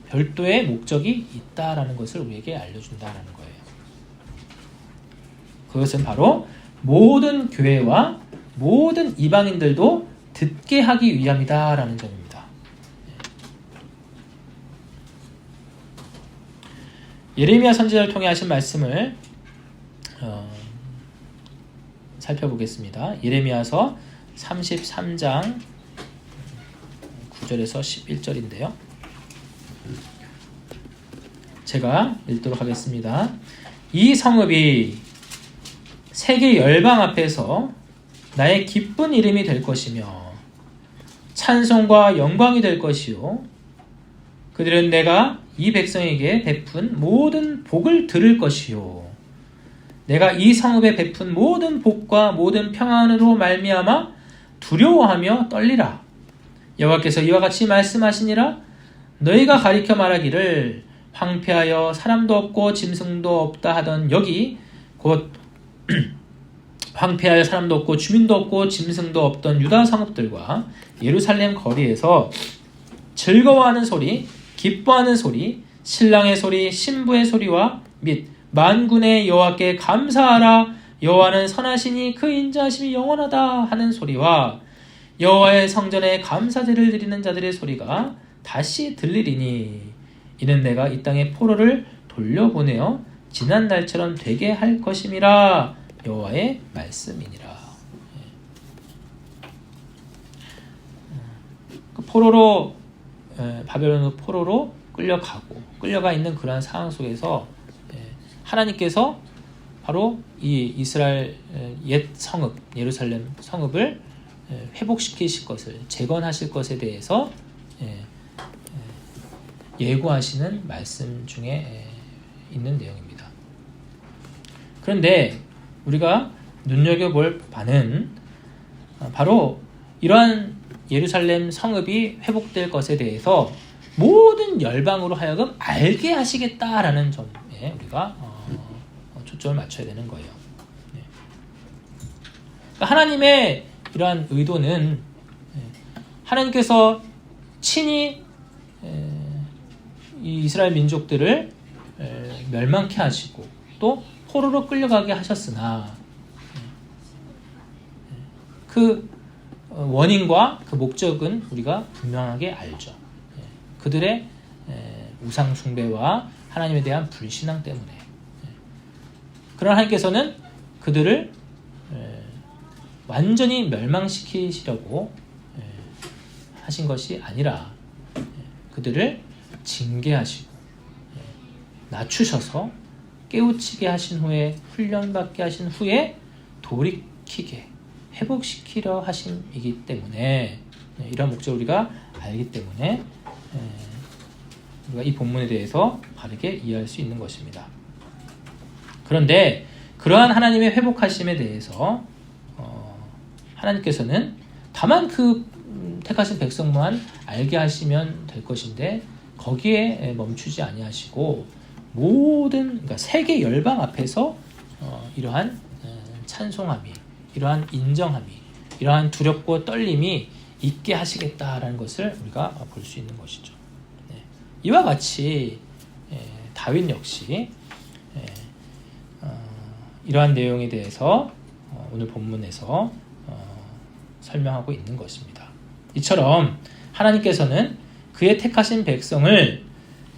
별도의 목적이 있다라는 것을 우리에게 알려준다라는 거예요. 그것은 바로 모든 교회와 모든 이방인들도 듣게 하기 위함이다라는 점입니다. 예레미야 선지자를 통해 하신 말씀을 살펴보겠습니다. 예레미야서 33장 9절에서 11절인데요. 제가 읽도록 하겠습니다. 이 성읍이 세계 열방 앞에서 나의 기쁜 이름이 될 것이며 찬송과 영광이 될 것이요 그들은 내가 이 백성에게 베푼 모든 복을 들을 것이요 내가 이 성읍에 베푼 모든 복과 모든 평안으로 말미암아 두려워하며 떨리라. 여호와께서 이와 같이 말씀하시니라. 너희가 가리켜 말하기를 황폐하여 사람도 없고 짐승도 없다 하던 여기 곧 황폐하여 사람도 없고 주민도 없고 짐승도 없던 유다 성읍들과 예루살렘 거리에서 즐거워하는 소리, 기뻐하는 소리, 신랑의 소리, 신부의 소리와 및 만군의 여호와께 감사하라, 여호와는 선하시니 그 인자하심이 영원하다 하는 소리와 여호와의 성전에 감사제를 드리는 자들의 소리가 다시 들리리니 이는 내가 이 땅에 포로를 돌려보내어 지난 날처럼 되게 할 것임이라 여호와의 말씀이니라. 그 포로로 바벨론으로 포로로 끌려가 있는 그러한 상황 속에서 하나님께서 바로 이 이스라엘 옛 성읍 예루살렘 성읍을 회복시키실 것을 재건하실 것에 대해서 예고하시는 말씀 중에 있는 내용입니다. 그런데 우리가 눈여겨볼 바는 바로 이러한 예루살렘 성읍이 회복될 것에 대해서 모든 열방으로 하여금 알게 하시겠다라는 점에 우리가 초점을 맞춰야 되는 거예요. 그러니까 하나님의 이러한 의도는 하나님께서 친히 이 이스라엘 민족들을 멸망케 하시고 또 포로로 끌려가게 하셨으나 그 원인과 그 목적은 우리가 분명하게 알죠. 그들의 우상 숭배와 하나님에 대한 불신앙 때문에. 그러나 하나님께서는 그들을 완전히 멸망시키시려고 하신 것이 아니라 그들을 징계하시고 낮추셔서 깨우치게 하신 후에 훈련받게 하신 후에 돌이키게 회복시키려 하심이기 때문에 이런 목적을 우리가 알기 때문에 우리가 이 본문에 대해서 바르게 이해할 수 있는 것입니다. 그런데 그러한 하나님의 회복하심에 대해서 하나님께서는 다만 그 택하신 백성만 알게 하시면 될 것인데 거기에 멈추지 아니하시고 모든 그러니까 세계 열방 앞에서 이러한 찬송함이 이러한 인정함이 이러한 두렵고 떨림이 있게 하시겠다라는 것을 우리가 볼 수 있는 것이죠. 이와 같이 다윗 역시 이러한 내용에 대해서 오늘 본문에서 설명하고 있는 것입니다. 이처럼 하나님께서는 그의 택하신 백성을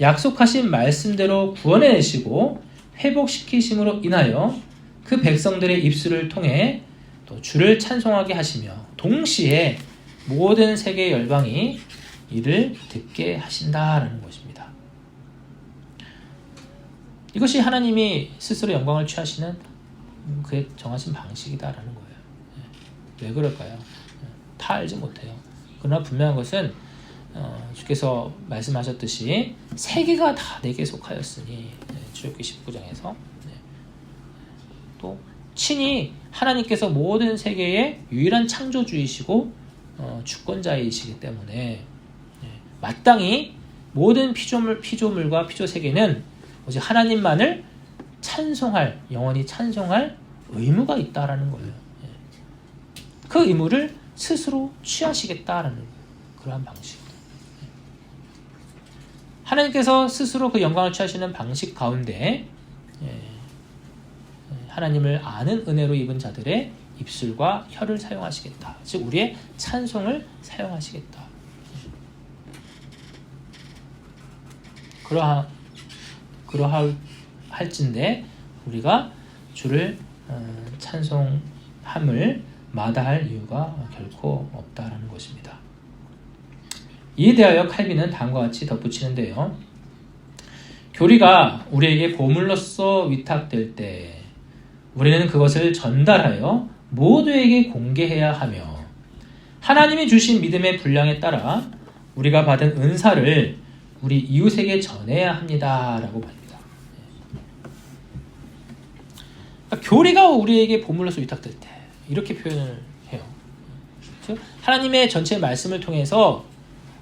약속하신 말씀대로 구원해내시고 회복시키심으로 인하여 그 백성들의 입술을 통해 또 주를 찬송하게 하시며 동시에 모든 세계 열방이 이를 듣게 하신다라는 것입니다. 이것이 하나님이 스스로 영광을 취하시는 그의 정하신 방식이다라는 거예요. 왜 그럴까요? 다 알지 못해요. 그러나 분명한 것은 주께서 말씀하셨듯이 세계가 다 내게 속하였으니 출애굽기 19장에서 또 친히 하나님께서 모든 세계의 유일한 창조주이시고 주권자이시기 때문에 마땅히 모든 피조물과 피조세계는 오직 하나님만을 찬송할 영원히 찬송할 의무가 있다라는 거예요. 그 의무를 스스로 취하시겠다라는 그러한 방식입니다. 하나님께서 스스로 그 영광을 취하시는 방식 가운데 하나님을 아는 은혜로 입은 자들의 입술과 혀를 사용하시겠다. 즉 우리의 찬송을 사용하시겠다. 그러할진데 우리가 주를 찬송함을 마다할 이유가 결코 없다라는 것입니다. 이에 대하여 칼빈은 다음과 같이 덧붙이는데요. 교리가 우리에게 보물로서 위탁될 때 우리는 그것을 전달하여 모두에게 공개해야 하며 하나님이 주신 믿음의 분량에 따라 우리가 받은 은사를 우리 이웃에게 전해야 합니다라고 말합니다. 그러니까 교리가 우리에게 보물로서 위탁될 때 이렇게 표현을 해요. 즉 하나님의 전체 말씀을 통해서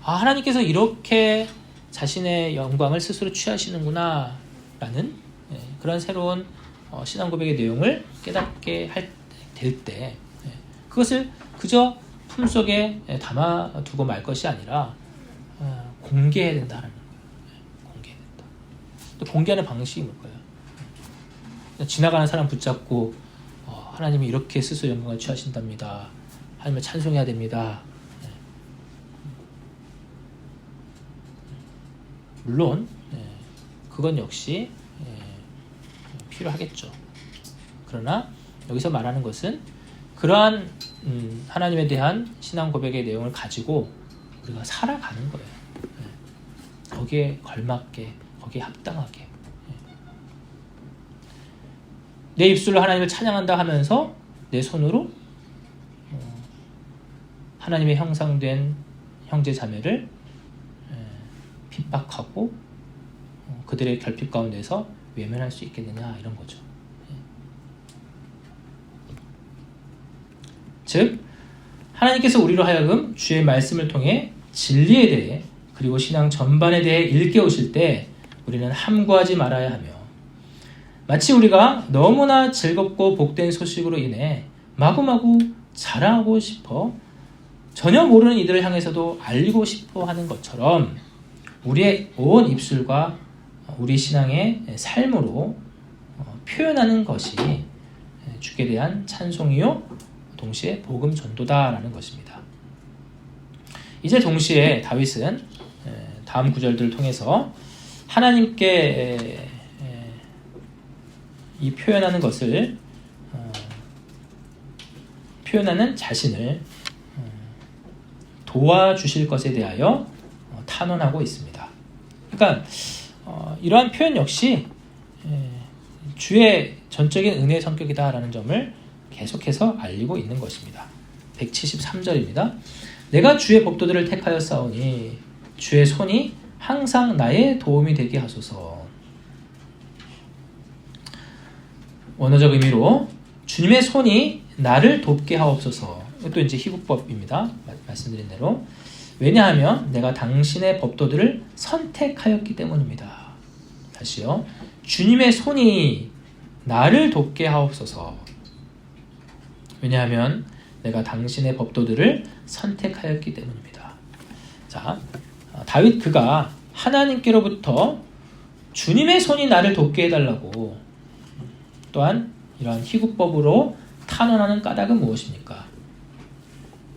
하나님께서 이렇게 자신의 영광을 스스로 취하시는구나 라는 그런 새로운 신앙 고백의 내용을 깨닫게 될 때 그것을 그저 품속에 담아두고 말 것이 아니라 공개해야 된다는 거예요. 공개해야 된다. 또 공개하는 방식이 뭘까요? 지나가는 사람 붙잡고 하나님이 이렇게 스스로 영광을 취하신답니다. 하나님을 찬송해야 됩니다. 물론 그건 역시 필요하겠죠. 그러나 여기서 말하는 것은 그러한 하나님에 대한 신앙 고백의 내용을 가지고 우리가 살아가는 거예요. 거기에 걸맞게, 거기에 합당하게. 내 입술로 하나님을 찬양한다 하면서 내 손으로 하나님의 형상된 형제 자매를 핍박하고 그들의 결핍 가운데서 외면할 수 있겠느냐 이런 거죠. 즉 하나님께서 우리로 하여금 주의 말씀을 통해 진리에 대해 그리고 신앙 전반에 대해 일깨우실 때 우리는 함구하지 말아야 하며 마치 우리가 너무나 즐겁고 복된 소식으로 인해 마구마구 자랑하고 싶어 전혀 모르는 이들을 향해서도 알리고 싶어 하는 것처럼 우리의 온 입술과 우리 신앙의 삶으로 표현하는 것이 주께 대한 찬송이요 동시에 복음 전도다라는 것입니다. 이제 동시에 다윗은 다음 구절들을 통해서 하나님께 이 표현하는 것을 표현하는 자신을 도와주실 것에 대하여 탄원하고 있습니다. 그러니까 이러한 표현 역시 주의 전적인 은혜의 성격이다라는 점을 계속해서 알리고 있는 것입니다. 173절입니다. 내가 주의 법도들을 택하여 싸우니 주의 손이 항상 나의 도움이 되게 하소서. 원어적 의미로 주님의 손이 나를 돕게 하옵소서. 이것도 이제 히브법입니다. 말씀드린 대로. 왜냐하면 내가 당신의 법도들을 선택하였기 때문입니다. 다시요. 주님의 손이 나를 돕게 하옵소서. 왜냐하면 내가 당신의 법도들을 선택하였기 때문입니다. 자, 다윗 그가 하나님께로부터 주님의 손이 나를 돕게 해달라고 또한 이러한 희구법으로 탄원하는 까닭은 무엇입니까?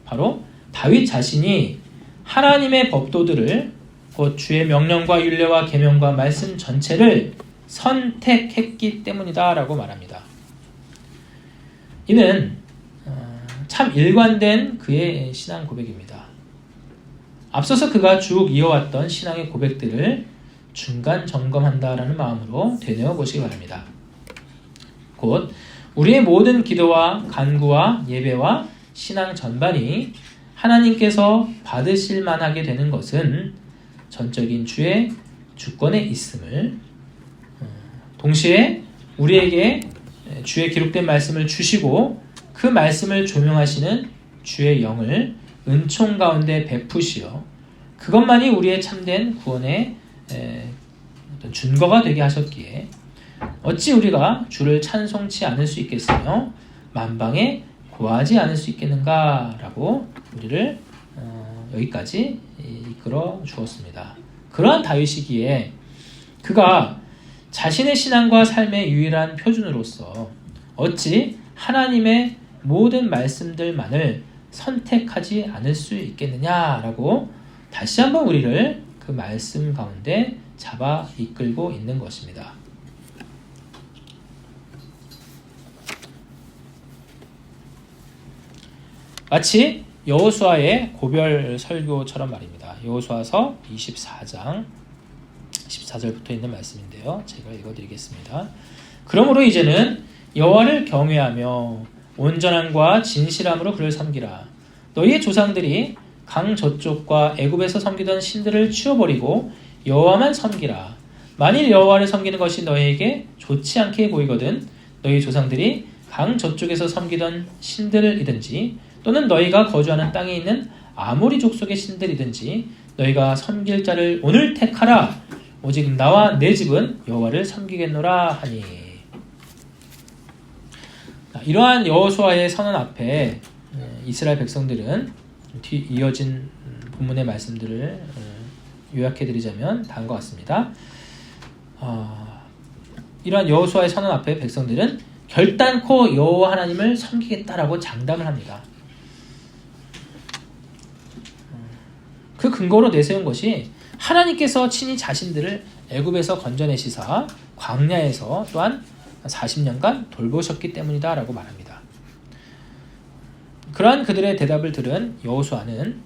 바로 다윗 자신이 하나님의 법도들을 곧 주의 명령과 율례와 계명과 말씀 전체를 선택했기 때문이다 라고 말합니다. 이는 참 일관된 그의 신앙 고백입니다. 앞서서 그가 쭉 이어왔던 신앙의 고백들을 중간 점검한다라는 마음으로 되뇌어 보시기 바랍니다. 곧 우리의 모든 기도와 간구와 예배와 신앙 전반이 하나님께서 받으실 만하게 되는 것은 전적인 주의 주권에 있음을 동시에 우리에게 주의 기록된 말씀을 주시고 그 말씀을 조명하시는 주의 영을 은총 가운데 베푸시어 그것만이 우리의 참된 구원의 어떤 준거가 되게 하셨기에 어찌 우리가 주를 찬송치 않을 수 있겠으며 만방에 고하지 않을 수 있겠는가라고 우리를 여기까지 이끌어 주었습니다. 그러한 다윗이기에 그가 자신의 신앙과 삶의 유일한 표준으로서 어찌 하나님의 모든 말씀들만을 선택하지 않을 수 있겠느냐라고 다시 한번 우리를 그 말씀 가운데 잡아 이끌고 있는 것입니다. 마치 여호수아의 고별 설교처럼 말입니다. 여호수아서 24장 14절부터 있는 말씀인데요. 제가 읽어드리겠습니다. 그러므로 이제는 여호와를 경외하며 온전함과 진실함으로 그를 섬기라. 너희의 조상들이 강 저쪽과 애굽에서 섬기던 신들을 치워버리고 여호와만 섬기라. 만일 여호와를 섬기는 것이 너희에게 좋지 않게 보이거든 너희 조상들이 강 저쪽에서 섬기던 신들이든지 또는 너희가 거주하는 땅에 있는 아모리 족속의 신들이든지 너희가 섬길 자를 오늘 택하라. 오직 나와 내 집은 여호와를 섬기겠노라 하니. 이러한 여호수아의 선언 앞에 이스라엘 백성들은 뒤 이어진 본문의 말씀들을 요약해드리자면 다음과 같습니다. 이러한 여호수아의 선언 앞에 백성들은 결단코 여호와 하나님을 섬기겠다라고 장담을 합니다. 그 근거로 내세운 것이 하나님께서 친히 자신들을 애굽에서 건져내시사 광야에서 또한 40년간 돌보셨기 때문이다라고 말합니다. 그러한 그들의 대답을 들은 여호수아는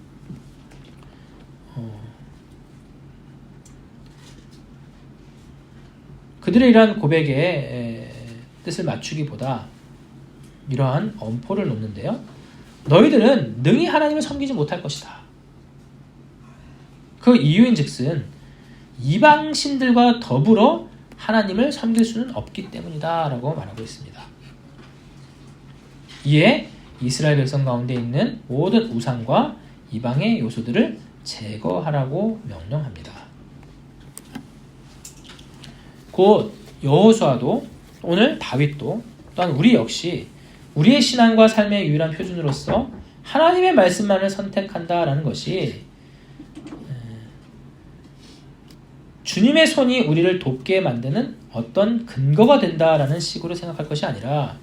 그들의 이러한 고백에 뜻을 맞추기보다 이러한 엄포를 놓는데요. 너희들은 능히 하나님을 섬기지 못할 것이다. 그 이유인즉슨 이방신들과 더불어 하나님을 섬길 수는 없기 때문이다 라고 말하고 있습니다. 이에 이스라엘 백성 가운데 있는 모든 우상과 이방의 요소들을 제거하라고 명령합니다. 곧 여호수아도 오늘 다윗도 또한 우리 역시 우리의 신앙과 삶의 유일한 표준으로서 하나님의 말씀만을 선택한다라는 것이 주님의 손이 우리를 돕게 만드는 어떤 근거가 된다라는 식으로 생각할 것이 아니라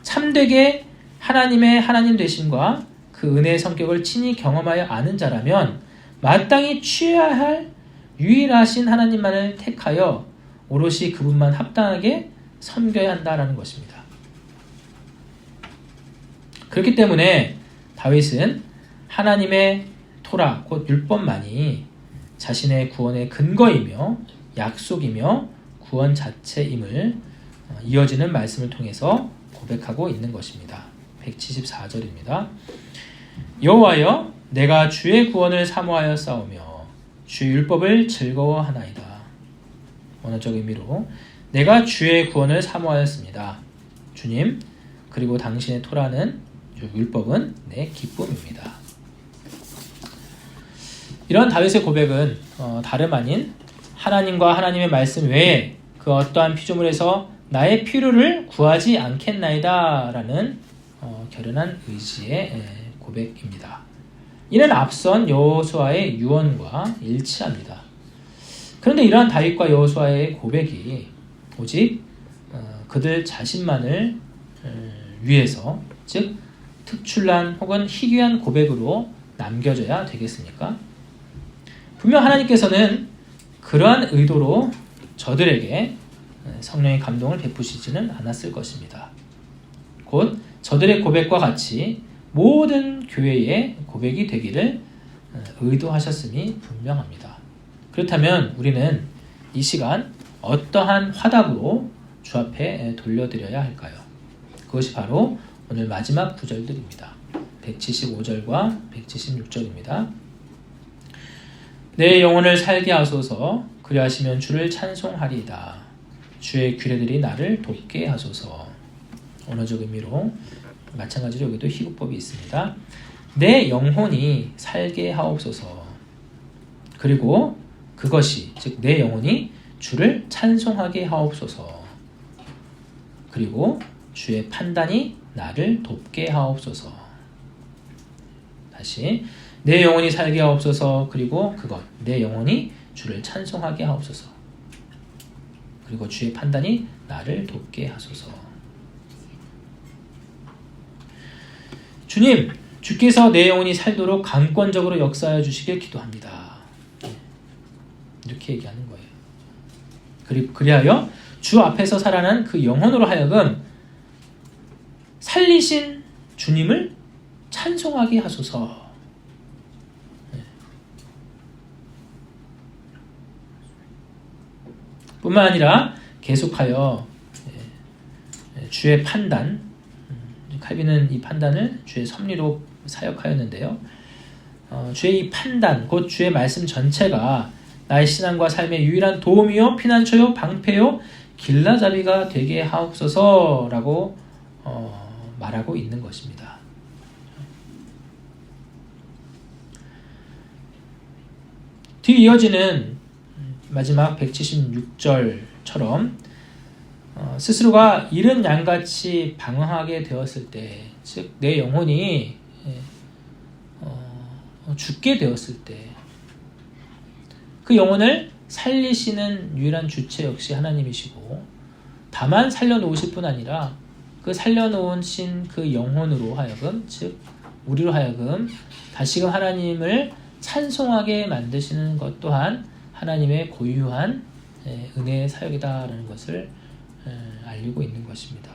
참되게 하나님의 하나님 되심과 그 은혜의 성격을 친히 경험하여 아는 자라면 마땅히 취해야 할 유일하신 하나님만을 택하여 오롯이 그분만 합당하게 섬겨야 한다라는 것입니다. 그렇기 때문에 다윗은 하나님의 토라 곧 율법만이 자신의 구원의 근거이며 약속이며 구원 자체임을 이어지는 말씀을 통해서 고백하고 있는 것입니다. 174절입니다. 여호와여 내가 주의 구원을 사모하여 싸우며 주의 율법을 즐거워하나이다. 원어적 의미로 내가 주의 구원을 사모하였습니다. 주님 그리고 당신의 토라는 율법은 내 기쁨입니다. 이런 다윗의 고백은 다름 아닌 하나님과 하나님의 말씀 외에 그 어떠한 피조물에서 나의 필요를 구하지 않겠나이다 라는 결연한 의지의 고백입니다. 이는 앞선 여호수아의 유언과 일치합니다. 그런데 이러한 다윗과 여호수아의 고백이 오직 그들 자신만을 위해서 즉 특출난 혹은 희귀한 고백으로 남겨져야 되겠습니까? 분명 하나님께서는 그러한 의도로 저들에게 성령의 감동을 베푸시지는 않았을 것입니다. 곧 저들의 고백과 같이 모든 교회의 고백이 되기를 의도하셨음이 분명합니다. 그렇다면 우리는 이 시간 어떠한 화답으로 주 앞에 돌려드려야 할까요? 그것이 바로 오늘 마지막 구절들입니다. 175절과 176절입니다. 내 영혼을 살게 하소서. 그리하시면 주를 찬송하리이다. 주의 규례들이 나를 돕게 하소서. 언어적 의미로 마찬가지로 여기도 희구법이 있습니다. 내 영혼이 살게 하옵소서. 그리고 그것이 즉 내 영혼이 주를 찬송하게 하옵소서. 그리고 주의 판단이 나를 돕게 하옵소서. 다시 내 영혼이 살게 하옵소서. 그리고 그것 내 영혼이 주를 찬송하게 하옵소서. 그리고 주의 판단이 나를 돕게 하소서. 주님, 주께서 내 영혼이 살도록 강권적으로 역사하여 주시길 기도합니다. 이렇게 얘기하는 거예요. 그리하여 주 앞에서 살아난 그 영혼으로 하여금 살리신 주님을 찬송하게 하소서. 뿐만 아니라 계속하여 주의 판단, 칼빈은 이 판단을 주의 섭리로 사역하였는데요. 주의 이 판단, 곧 주의 말씀 전체가 나의 신앙과 삶의 유일한 도움이요, 피난처요, 방패요, 길라잡이가 되게 하옵소서라고 말하고 있는 것입니다. 뒤 이어지는 마지막 176절처럼 스스로가 잃은 양같이 방황하게 되었을 때, 즉 내 영혼이 죽게 되었을 때, 그 영혼을 살리시는 유일한 주체 역시 하나님이시고, 다만 살려놓으실 뿐 아니라 그 살려놓으신 그 영혼으로 하여금, 즉 우리로 하여금 다시금 하나님을 찬송하게 만드시는 것 또한 하나님의 고유한 은혜의 사역이다라는 것을 알리고 있는 것입니다.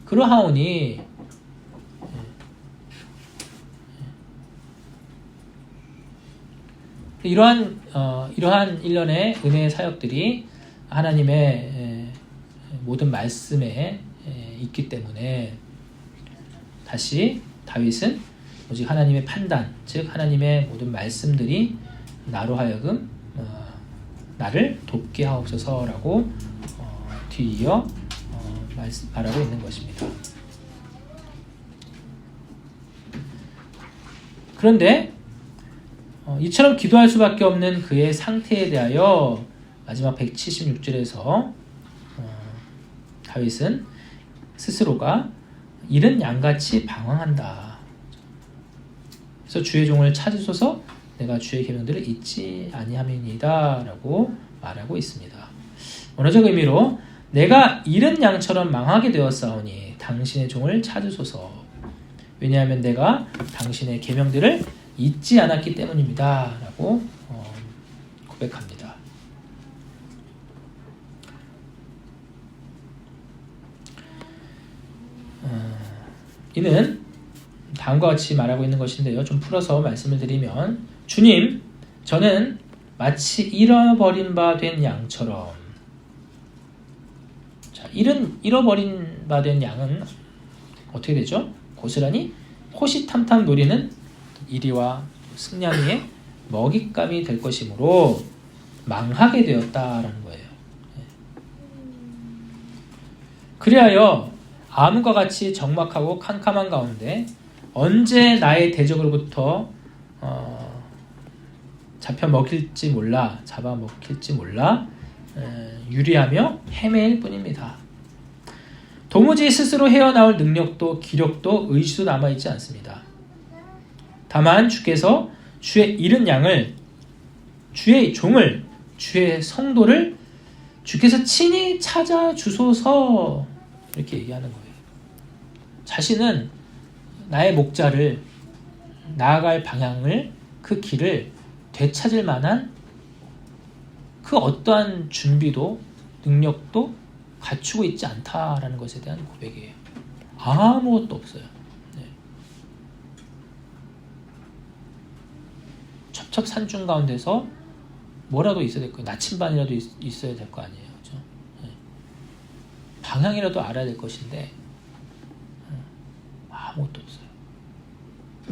그러하오니 이러한 일련의 은혜의 사역들이 하나님의 모든 말씀에 있기 때문에 다시 다윗은 오직 하나님의 판단, 즉 하나님의 모든 말씀들이 나로 하여금 나를 돕게 하옵소서라고 뒤이어 말하고 있는 것입니다. 그런데 이처럼 기도할 수밖에 없는 그의 상태에 대하여 마지막 176절에서 다윗은 스스로가 잃은 양같이 방황한다. 그래서 주의 종을 찾으소서 내가 주의 계명들을 잊지 아니함이니이다 라고 말하고 있습니다. 원어적 의미로 내가 잃은 양처럼 망하게 되었사오니 당신의 종을 찾으소서. 왜냐하면 내가 당신의 계명들을 잊지 않았기 때문입니다 라고 고백합니다. 이는 다음과 같이 말하고 있는 것인데요. 좀 풀어서 말씀을 드리면, 주님, 저는 마치 잃어버린 바 된 양처럼. 자, 잃어버린 바 된 양은 어떻게 되죠? 고스란히 호시탐탐 노리는 이리와 승냥이의 먹잇감이 될 것이므로 망하게 되었다라는 거예요. 그리하여 암과 같이 적막하고 캄캄한 가운데 언제 나의 대적으로부터 잡아먹힐지 몰라 유리하며 헤매일 뿐입니다. 도무지 스스로 헤어나올 능력도 기력도 의지도 남아있지 않습니다. 다만 주께서 주의 잃은 양을, 주의 종을, 주의 성도를 주께서 친히 찾아주소서 이렇게 얘기하는 거예요. 자신은 나의 목자를, 나아갈 방향을, 그 길을 되찾을 만한 그 어떠한 준비도 능력도 갖추고 있지 않다라는 것에 대한 고백이에요. 아무것도 없어요. 네. 첩첩산중 가운데서 뭐라도 있어야 될 거예요. 나침반이라도 있어야 될 거 아니에요. 그렇죠? 네. 방향이라도 알아야 될 것인데 아무것도 없어요.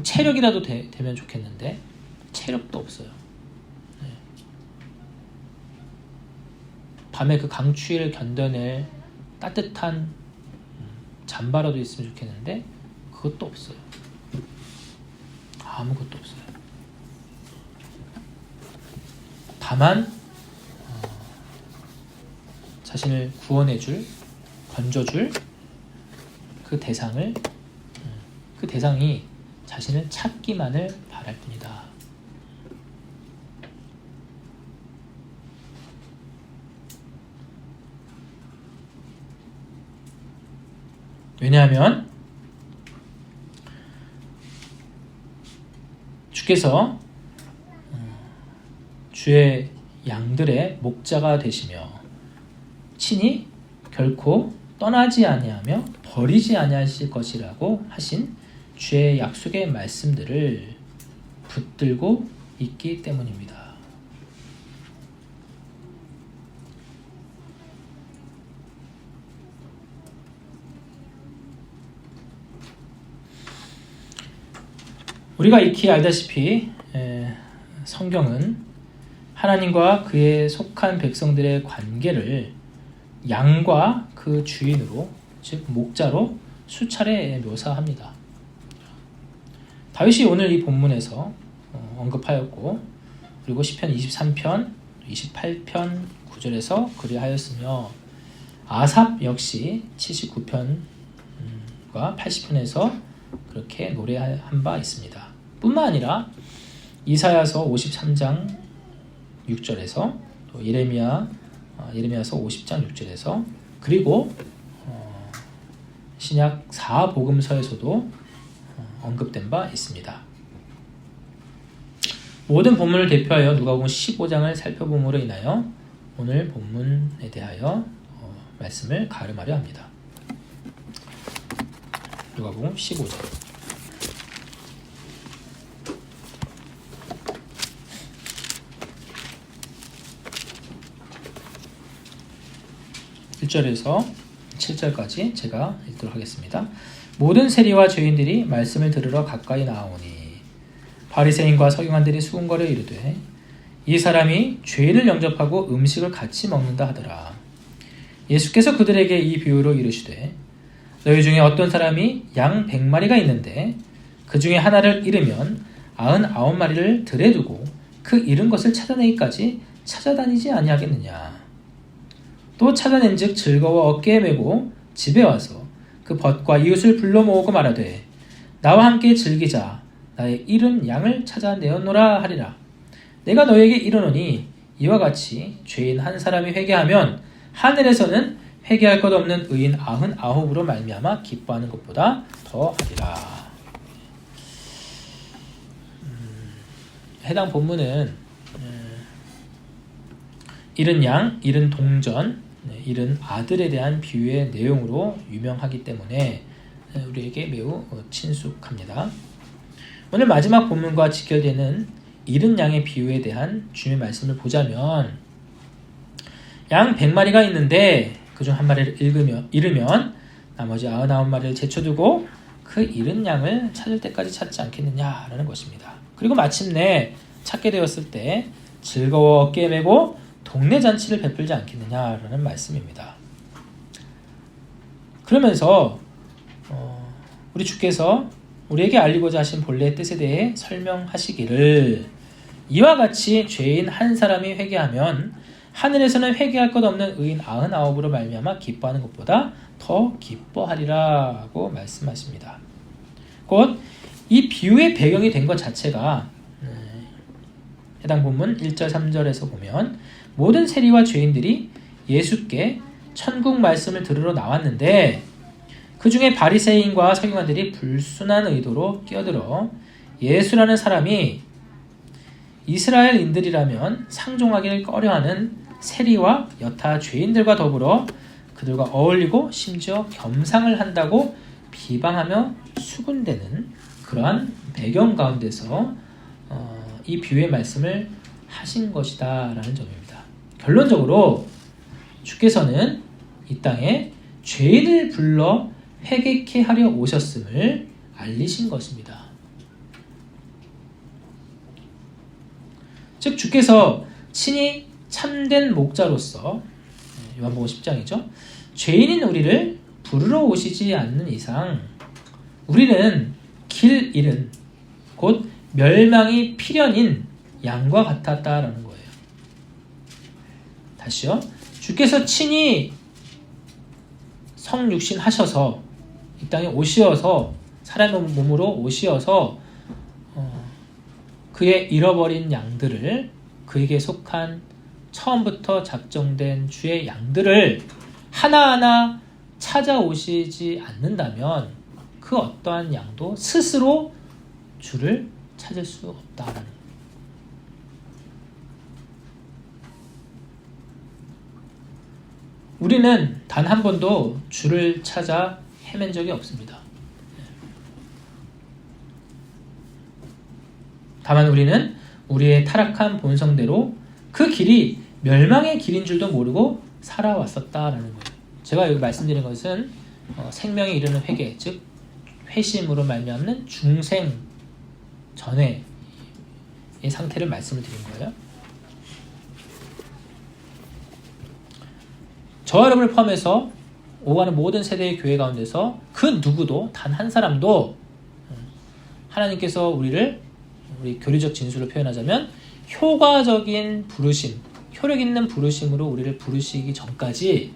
체력이라도 되면 좋겠는데 체력도 없어요. 네. 밤에 그 강추위를 견뎌낼 따뜻한 잠바라도 있으면 좋겠는데 그것도 없어요. 아무것도 없어요. 다만 자신을 구원해줄, 건져줄 그 대상이 자신을 찾기만을 바랄 뿐이다. 왜냐하면 주께서 주의 양들의 목자가 되시며 친히 결코 떠나지 아니하며 버리지 아니하실 것이라고 하신 주의 약속의 말씀들을 붙들고 있기 때문입니다. 우리가 익히 알다시피 성경은 하나님과 그의 속한 백성들의 관계를 양과 그 주인으로, 즉 목자로 수차례 묘사합니다. 다윗이 오늘 이 본문에서 언급하였고 그리고 시편 23편, 28편 9절에서 그리하였으며 아삽 역시 79편과 80편에서 그렇게 노래한 바 있습니다. 뿐만 아니라 이사야서 53장 6절에서 또 예레미야서 50장 6절에서 그리고 신약 4복음서에서도 언급된 바 있습니다. 모든 본문을 대표하여 누가복음 15장을 살펴봄으로 인하여 오늘 본문에 대하여 말씀을 가름하려 합니다. 누가복음 15장 1절에서 7절까지 제가 읽도록 하겠습니다. 모든 세리와 죄인들이 말씀을 들으러 가까이 나아오니 바리새인과 서기관들이 수군거려 이르되 이 사람이 죄인을 영접하고 음식을 같이 먹는다 하더라. 예수께서 그들에게 이 비유로 이르시되 너희 중에 어떤 사람이 양 100마리가 있는데 그 중에 하나를 잃으면 99마리를 들에 두고 그 잃은 것을 찾아내기까지 찾아다니지 아니하겠느냐. 또 찾아낸즉 즐거워 어깨에 메고 집에 와서 그 벗과 이웃을 불러 모으고 말하되 나와 함께 즐기자. 나의 잃은 양을 찾아내었노라 하리라. 내가 너에게 이르노니 이와 같이 죄인 한 사람이 회개하면 하늘에서는 회개할 것 없는 의인 99으로 말미암아 기뻐하는 것보다 더 하리라. 해당 본문은 잃은 양, 잃은 동전, 잃은 아들에 대한 비유의 내용으로 유명하기 때문에 우리에게 매우 친숙합니다. 오늘 마지막 본문과 직결되는 잃은 양의 비유에 대한 주님의 말씀을 보자면 양 100마리가 있는데 그중 한 마리를 잃으면 나머지 99마리를 제쳐두고 그 잃은 양을 찾을 때까지 찾지 않겠느냐라는 것입니다. 그리고 마침내 찾게 되었을 때 즐거워 어깨에 메고 동네 잔치를 베풀지 않겠느냐라는 말씀입니다. 그러면서 우리 주께서 우리에게 알리고자 하신 본래의 뜻에 대해 설명하시기를 이와 같이 죄인 한 사람이 회개하면 하늘에서는 회개할 것 없는 의인 99으로 말미암아 기뻐하는 것보다 더 기뻐하리라고 말씀하십니다. 곧 이 비유의 배경이 된 것 자체가 해당 본문 1절 3절에서 보면 모든 세리와 죄인들이 예수께 천국 말씀을 들으러 나왔는데 그 중에 바리새인과 서기관들이 불순한 의도로 끼어들어 예수라는 사람이 이스라엘인들이라면 상종하기를 꺼려하는 세리와 여타 죄인들과 더불어 그들과 어울리고 심지어 겸상을 한다고 비방하며 수군대는 그러한 배경 가운데서 이 비유의 말씀을 하신 것이다 라는 점입니다. 결론적으로 주께서는 이 땅에 죄인을 불러 회개케 하려 오셨음을 알리신 것입니다. 즉 주께서 친히 참된 목자로서 요한복음 10장이죠. 죄인인 우리를 부르러 오시지 않는 이상 우리는 길 잃은 곧 멸망이 필연인 양과 같았다라는 거예요. 다시요. 주께서 친히 성육신 하셔서 이 땅에 오시어서 사람의 몸으로 오시어서 그의 잃어버린 양들을 그에게 속한 처음부터 작정된 주의 양들을 하나하나 찾아오시지 않는다면 그 어떠한 양도 스스로 주를 찾을 수 없다라는 거예요. 우리는 단 한 번도 주를 찾아 헤맨 적이 없습니다. 다만 우리는 우리의 타락한 본성대로 그 길이 멸망의 길인 줄도 모르고 살아왔었다라는 거예요. 제가 여기 말씀드린 것은 생명에 이르는 회개, 즉 회심으로 말미암는 중생 전의 상태를 말씀을 드린 거예요. 저와 여러분을 포함해서 오가는 모든 세대의 교회 가운데서 그 누구도 단 한 사람도 하나님께서 우리 교리적 진술로 표현하자면 효과적인 부르심, 효력 있는 부르심으로 우리를 부르시기 전까지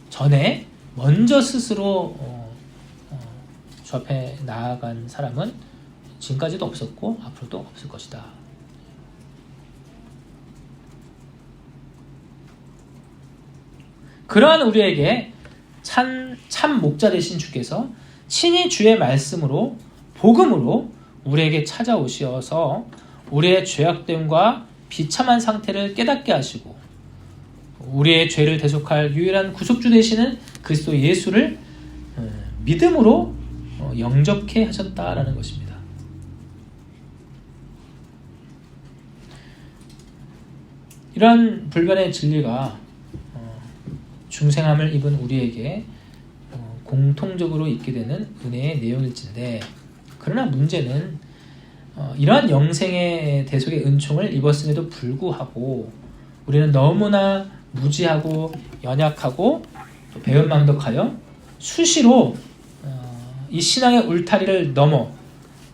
전에 먼저 스스로 주 앞에 나아간 사람은 지금까지도 없었고 앞으로도 없을 것이다. 그러한 우리에게 참 목자 되신 주께서 친히 주의 말씀으로 복음으로 우리에게 찾아오셔서 우리의 죄악됨과 비참한 상태를 깨닫게 하시고 우리의 죄를 대속할 유일한 구속주 되시는 그리스도 예수를 믿음으로 영접케 하셨다라는 것입니다. 이러한 불변의 진리가 중생함을 입은 우리에게 공통적으로 있게 되는 은혜의 내용일진데, 그러나 문제는 이러한 영생의 대속의 은총을 입었음에도 불구하고 우리는 너무나 무지하고 연약하고 또 배은망덕하여 수시로 이 신앙의 울타리를 넘어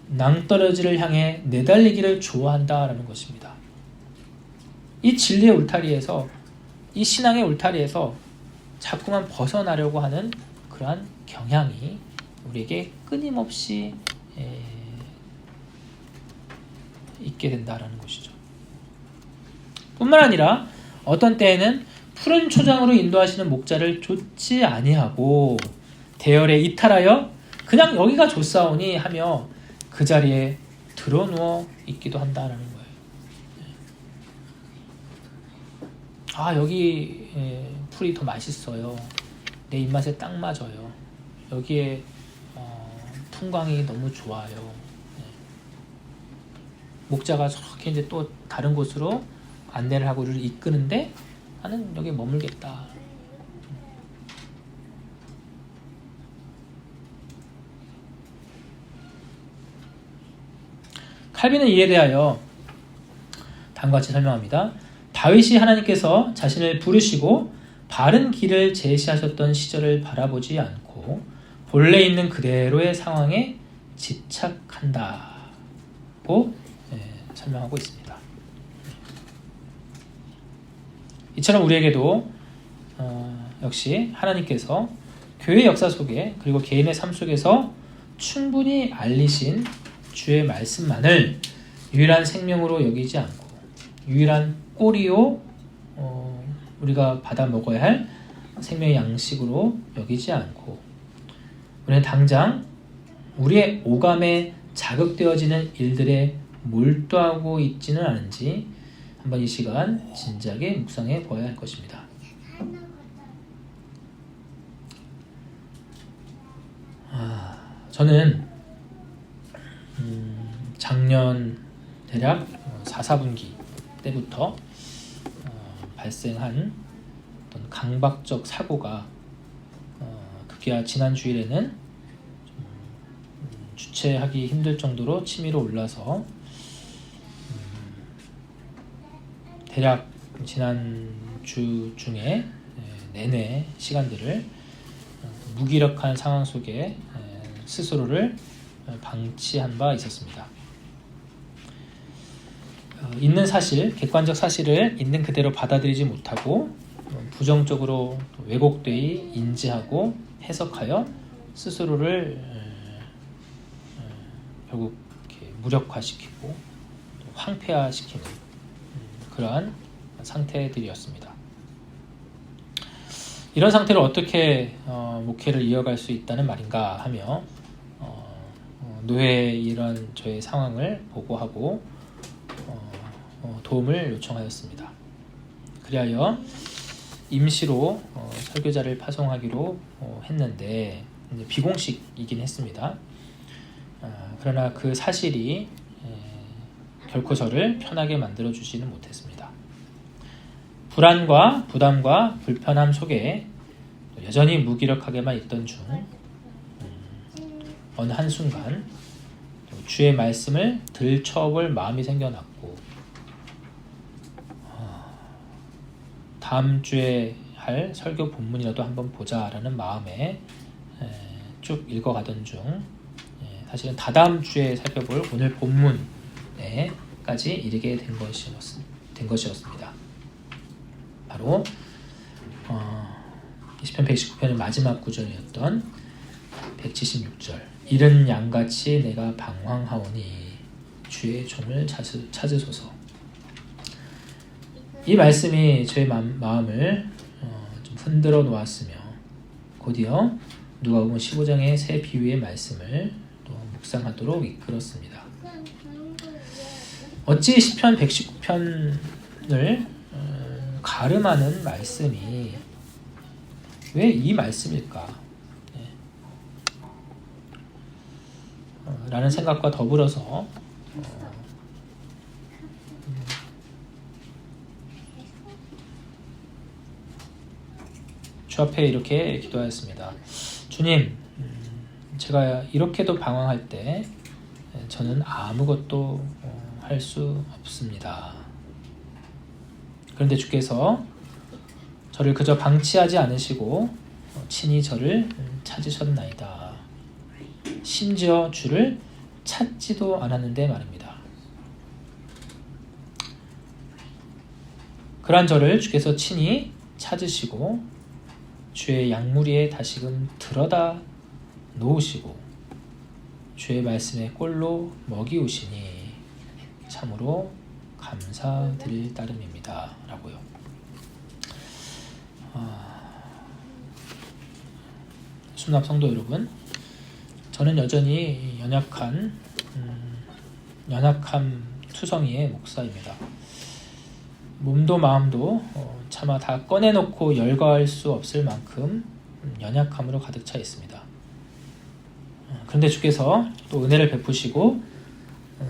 낭떠러지를 향해 내달리기를 좋아한다라는 것입니다. 이 진리의 울타리에서, 이 신앙의 울타리에서 자꾸만 벗어나려고 하는 그러한 경향이 우리에게 끊임없이 있게 된다라는 것이죠. 뿐만 아니라 어떤 때에는 푸른 초장으로 인도하시는 목자를 좇지 아니하고 대열에 이탈하여 그냥 여기가 좋사오니 하며 그 자리에 드러누워 있기도 한다라는 거예요. 아, 여기 풀이 더 맛있어요. 내 입맛에 딱 맞아요. 여기에 풍광이 너무 좋아요. 목자가 저렇게 이제 또 다른 곳으로 안내를 하고 우리를 이끄는데 나는 여기 머물겠다. 칼빈은 이에 대하여 다음과 같이 설명합니다. 다윗이 하나님께서 자신을 부르시고 바른 길을 제시하셨던 시절을 바라보지 않고 본래 있는 그대로의 상황에 집착한다고 설명하고 있습니다. 이처럼 우리에게도 역시 하나님께서 교회 역사 속에 그리고 개인의 삶 속에서 충분히 알리신 주의 말씀만을 유일한 생명으로 여기지 않고 유일한 꼬리요 우리가 받아 먹어야 할 생명의 양식으로 여기지 않고 우리는 당장 우리의 오감에 자극되어지는 일들에 몰두하고 있지는 않은지 한번 이 시간 진지하게 묵상해 보아야 할 것입니다. 저는 작년 대략 4분기 때부터 발생한 어떤 강박적 사고가 급기야 지난 주일에는 주체하기 힘들 정도로 치밀어 올라서 대략 지난 주 중에 내내 시간들을 무기력한 상황 속에 스스로를 방치한 바 있었습니다. 있는 사실, 객관적 사실을 있는 그대로 받아들이지 못하고 부정적으로 왜곡되이 인지하고 해석하여 스스로를 결국 이렇게 무력화시키고 황폐화시키는 그러한 상태들이었습니다. 이런 상태로 어떻게 목회를 이어갈 수 있다는 말인가 하며 노회의 이런 저의 상황을 보고하고 도움을 요청하였습니다. 그리하여 임시로 설교자를 파송하기로 했는데 비공식이긴 했습니다. 그러나 그 사실이 결코 저를 편하게 만들어주지는 못했습니다. 불안과 부담과 불편함 속에 여전히 무기력하게만 있던 중 어느 한순간 주의 말씀을 들춰볼 마음이 생겨났고 다음 주에 할 설교 본문이라도 한번 보자라는 마음에 쭉 읽어가던 중 사실은 다다음 주에 살펴볼 오늘 본문에 구절까지 이르게 된 것이었습니다. 바로 시편 119편의 마지막 구절이었던 176절 이른 양같이 내가 방황하오니 주의 종을 찾으소서. 이 말씀이 저의 마음을 좀 흔들어 놓았으며 곧이어 누가복음 15장의 새 비유의 말씀을 또 묵상하도록 이끌었습니다. 어찌 시편 119편을 가름하는 말씀이 왜 이 말씀일까? 라는 생각과 더불어서 주 앞에 이렇게 기도하였습니다. 주님, 제가 이렇게도 방황할 때 저는 아무것도 할 수 없습니다. 그런데 주께서 저를 그저 방치하지 않으시고 친히 저를 찾으셨나이다. 심지어 주를 찾지도 않았는데 말입니다. 그러한 저를 주께서 친히 찾으시고 주의 양무리에 다시금 들어다 놓으시고 주의 말씀에 꼴로 먹이우시니 참으로 감사드릴 따름입니다. 라고요. 순합 성도 여러분, 저는 여전히 연약함 투성이의 목사입니다. 몸도 마음도 차마 다 꺼내놓고 열거할 수 없을 만큼 연약함으로 가득 차 있습니다. 그런데 주께서 또 은혜를 베푸시고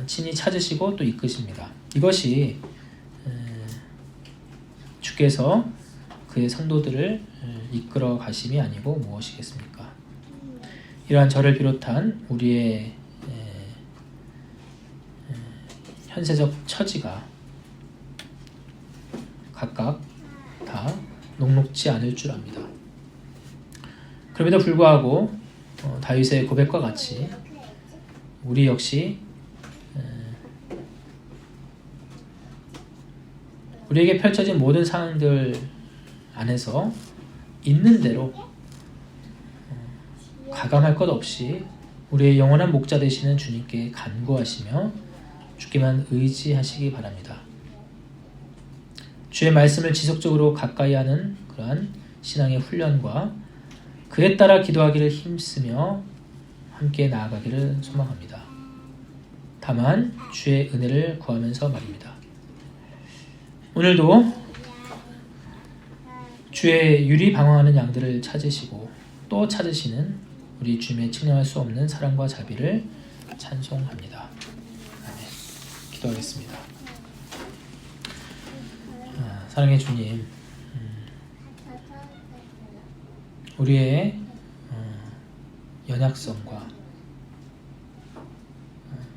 친히 찾으시고 또 이끄십니다. 이것이 주께서 그의 성도들을 이끌어 가심이 아니고 무엇이겠습니까? 이러한 저를 비롯한 우리의 현세적 처지가 각각 다 녹록지 않을 줄 압니다. 그럼에도 불구하고 다윗의 고백과 같이 우리 역시 우리에게 펼쳐진 모든 상황들 안에서 있는 대로 가감할 것 없이 우리의 영원한 목자 되시는 주님께 간구하시며 주께만 의지하시기 바랍니다. 주의 말씀을 지속적으로 가까이 하는 그러한 신앙의 훈련과 그에 따라 기도하기를 힘쓰며 함께 나아가기를 소망합니다. 다만 주의 은혜를 구하면서 말입니다. 오늘도 주의 유리 방황하는 양들을 찾으시고 또 찾으시는 우리 주님의 측량할 수 없는 사랑과 자비를 찬송합니다. 아멘. 기도하겠습니다. 사랑의 주님, 우리의 연약성과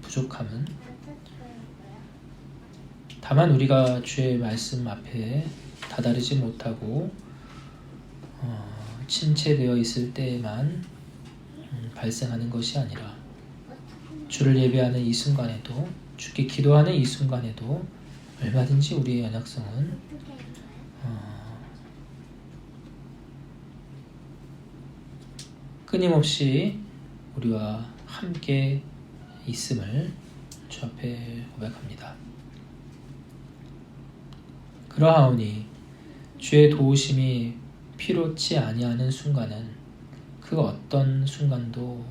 부족함은 다만 우리가 주의 말씀 앞에 다다르지 못하고 침체되어 있을 때에만 발생하는 것이 아니라 주를 예배하는 이 순간에도 주께 기도하는 이 순간에도 얼마든지 우리의 연약성은 끊임없이 우리와 함께 있음을 주 앞에 고백합니다. 그러하오니 주의 도우심이 필요치 아니하는 순간은 그 어떤 순간도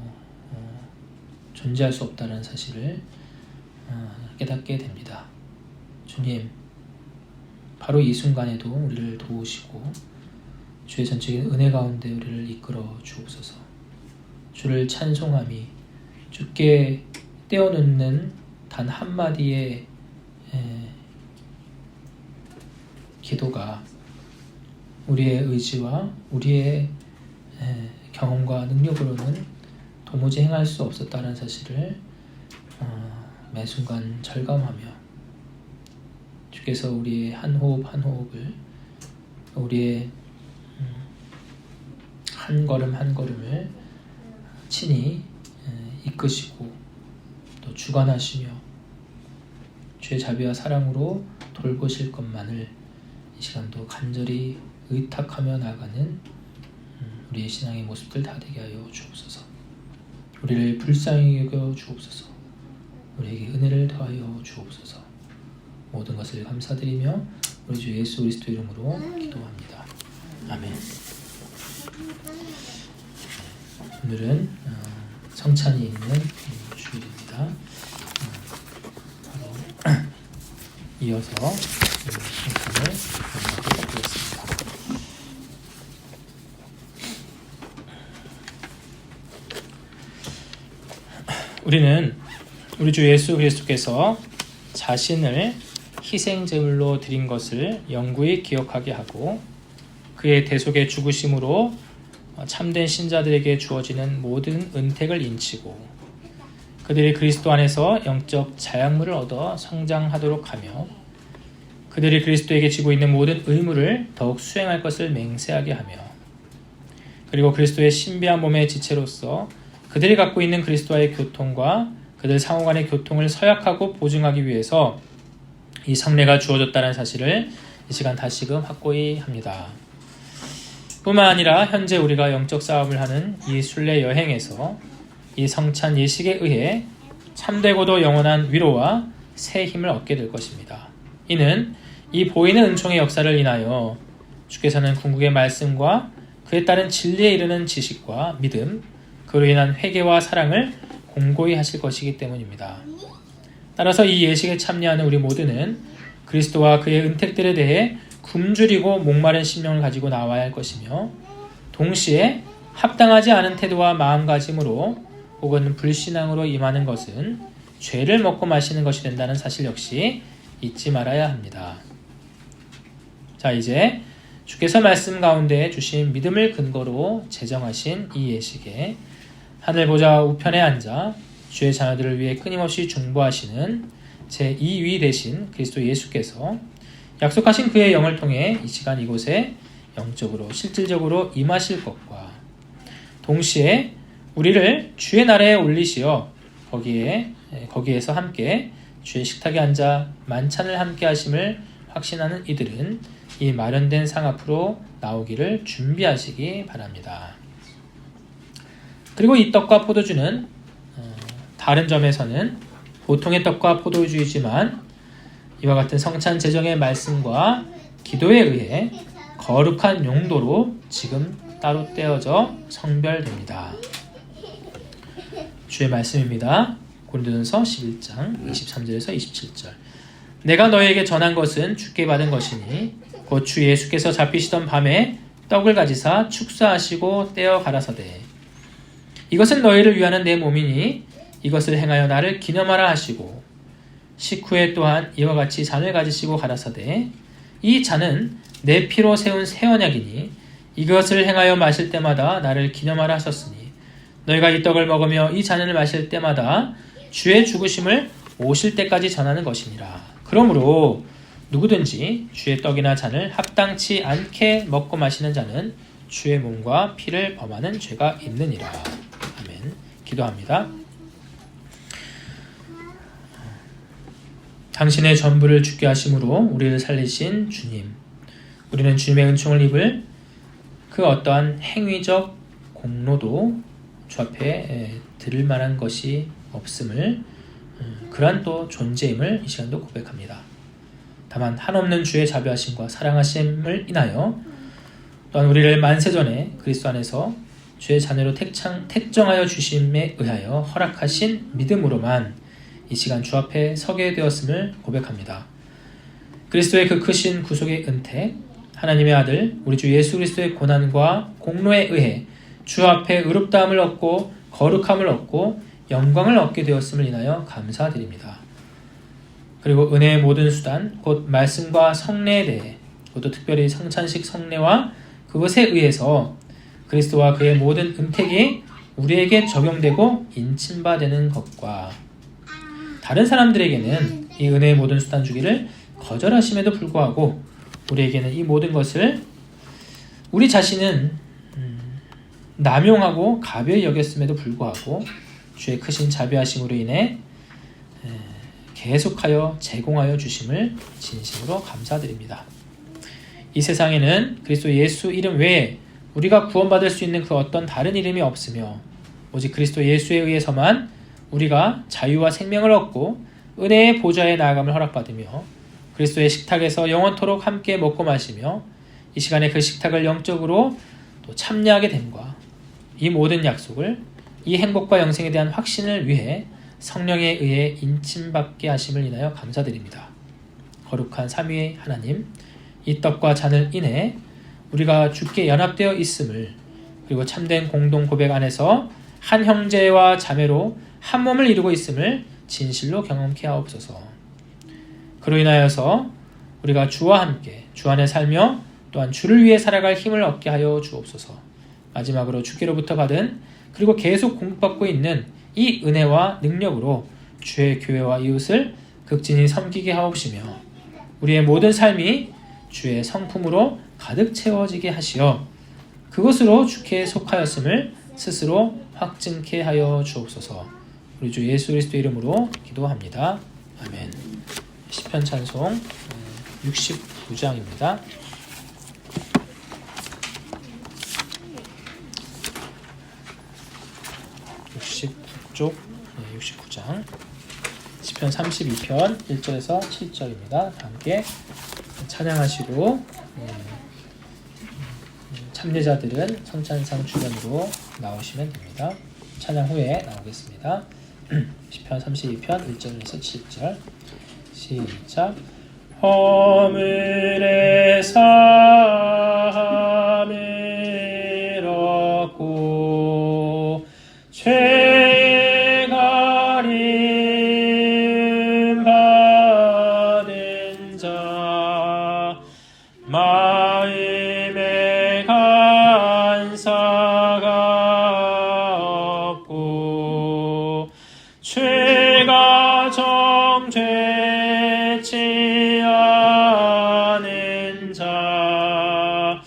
존재할 수 없다는 사실을 깨닫게 됩니다. 주님, 바로 이 순간에도 우리를 도우시고 주의 전적인 은혜 가운데 우리를 이끌어 주옵소서. 주를 찬송함이 주께 떼어놓는 단 한마디의 기도가 우리의 의지와 우리의 경험과 능력으로는 도무지 행할 수 없었다는 사실을 매 순간 절감하며 주께서 우리의 한 호흡 한 호흡을 우리의 한 걸음 한 걸음을 친히 이끄시고 또 주관하시며 주의 자비와 사랑으로 돌보실 것만을 이 시간도 간절히 의탁하며 나아가는 우리의 신앙의 모습들 다 되게 하여 주옵소서. 우리를 불쌍히 여겨 주옵소서. 우리에게 은혜를 더하여 주옵소서. 모든 것을 감사드리며 우리 주 예수 그리스도 이름으로 기도합니다. 아멘. 오늘은 성찬이 있는 주일입니다. 바로 이어서 성찬을 공부하도록 하겠습니다. 우리는 우리 주 예수 그리스도께서 자신을 희생제물로 드린 것을 영구히 기억하게 하고 그의 대속의 죽으심으로 참된 신자들에게 주어지는 모든 은택을 인치고 그들이 그리스도 안에서 영적 자양물을 얻어 성장하도록 하며 그들이 그리스도에게 지고 있는 모든 의무를 더욱 수행할 것을 맹세하게 하며 그리고 그리스도의 신비한 몸의 지체로서 그들이 갖고 있는 그리스도와의 교통과 그들 상호 간의 교통을 서약하고 보증하기 위해서 이 성례가 주어졌다는 사실을 이 시간 다시금 확고히 합니다. 뿐만 아니라 현재 우리가 영적 싸움을 하는 이 순례 여행에서 이 성찬 예식에 의해 참되고도 영원한 위로와 새 힘을 얻게 될 것입니다. 이는 이 보이는 은총의 역사를 인하여 주께서는 궁극의 말씀과 그에 따른 진리에 이르는 지식과 믿음, 그로 인한 회개와 사랑을 공고히 하실 것이기 때문입니다. 따라서 이 예식에 참여하는 우리 모두는 그리스도와 그의 은택들에 대해 굶주리고 목마른 심령을 가지고 나와야 할 것이며 동시에 합당하지 않은 태도와 마음가짐으로 혹은 불신앙으로 임하는 것은 죄를 먹고 마시는 것이 된다는 사실 역시 잊지 말아야 합니다. 자, 이제 주께서 말씀 가운데 주신 믿음을 근거로 제정하신 이 예식에 하늘 보좌 우편에 앉아 주의 자녀들을 위해 끊임없이 중보하시는 제2위 되신 그리스도 예수께서 약속하신 그의 영을 통해 이 시간 이곳에 영적으로 실질적으로 임하실 것과 동시에 우리를 주의 나라에 올리시어 거기에서 함께 주의 식탁에 앉아 만찬을 함께 하심을 확신하는 이들은 이 마련된 상 앞으로 나오기를 준비하시기 바랍니다. 그리고 이 떡과 포도주는 다른 점에서는 보통의 떡과 포도주이지만 이와 같은 성찬 제정의 말씀과 기도에 의해 거룩한 용도로 지금 따로 떼어져 성별됩니다. 주의 말씀입니다. 고린도전서 11장 23절에서 27절. 내가 너에게 전한 것은 주께 받은 것이니 곧 주 예수께서 잡히시던 밤에 떡을 가지사 축사하시고 떼어 가라사대 이것은 너희를 위하는 내 몸이니 이것을 행하여 나를 기념하라 하시고 식후에 또한 이와 같이 잔을 가지시고 가라사대 이 잔은 내 피로 세운 새 언약이니 이것을 행하여 마실 때마다 나를 기념하라 하셨으니 너희가 이 떡을 먹으며 이 잔을 마실 때마다 주의 죽으심을 오실 때까지 전하는 것이니라. 그러므로 누구든지 주의 떡이나 잔을 합당치 않게 먹고 마시는 자는 주의 몸과 피를 범하는 죄가 있느니라. 아멘. 기도합니다. 당신의 전부를 죽게 하심으로 우리를 살리신 주님, 우리는 주님의 은총을 입을 그 어떠한 행위적 공로도 주 앞에 들을 만한 것이 없음을 그러한 또 존재임을 이 시간도 고백합니다. 다만 한없는 주의 자비하심과 사랑하심을 인하여 또한 우리를 만세전에 그리스도 안에서 주의 자녀로 택정하여 주심에 의하여 허락하신 믿음으로만 이 시간 주 앞에 서게 되었음을 고백합니다. 그리스도의 그 크신 구속의 은택, 하나님의 아들 우리 주 예수 그리스도의 고난과 공로에 의해 주 앞에 의롭다함을 얻고 거룩함을 얻고 영광을 얻게 되었음을 인하여 감사드립니다. 그리고 은혜의 모든 수단 곧 말씀과 성례에 대해 그것도 특별히 성찬식 성례와 그것에 의해서 그리스도와 그의 모든 은택이 우리에게 적용되고 인침받는 것과 다른 사람들에게는 이 은혜의 모든 수단 주기를 거절하심에도 불구하고 우리에게는 이 모든 것을 우리 자신은 남용하고 가벼이 여겼음에도 불구하고 주의 크신 자비하심으로 인해 계속하여 제공하여 주심을 진심으로 감사드립니다. 이 세상에는 그리스도 예수 이름 외에 우리가 구원받을 수 있는 그 어떤 다른 이름이 없으며 오직 그리스도 예수에 의해서만 우리가 자유와 생명을 얻고 은혜의 보좌에 나아감을 허락받으며 그리스도의 식탁에서 영원토록 함께 먹고 마시며 이 시간에 그 식탁을 영적으로 또 참여하게 됨과 이 모든 약속을 이 행복과 영생에 대한 확신을 위해 성령에 의해 인침받게 하심을 인하여 감사드립니다. 거룩한 삼위의 하나님, 이 떡과 잔을 인해 우리가 주께 연합되어 있음을 그리고 참된 공동 고백 안에서 한 형제와 자매로 한 몸을 이루고 있음을 진실로 경험케 하옵소서. 그로 인하여서 우리가 주와 함께 주 안에 살며 또한 주를 위해 살아갈 힘을 얻게 하여 주옵소서. 마지막으로 주께로부터 받은 그리고 계속 공급받고 있는 이 은혜와 능력으로 주의 교회와 이웃을 극진히 섬기게 하옵시며 우리의 모든 삶이 주의 성품으로 가득 채워지게 하시어 그것으로 주께 속하였음을 스스로 확증케 하여 주옵소서. 우리 주 예수 그리스도 이름으로 기도합니다. 아멘. 시편 찬송 69장입니다. 69쪽 69장 시편 32편 1절에서 7절입니다. 함께 찬양하시고 참여자들은 선찬상 주변으로 나오시면 됩니다. 찬양 후에 나오겠습니다. 시편 32편 1절에서 7절 시작. 허물의 사함을 얻고 죄의 가림 받은 자 마음의 간사가 없고 죄가 정죄치 않은 자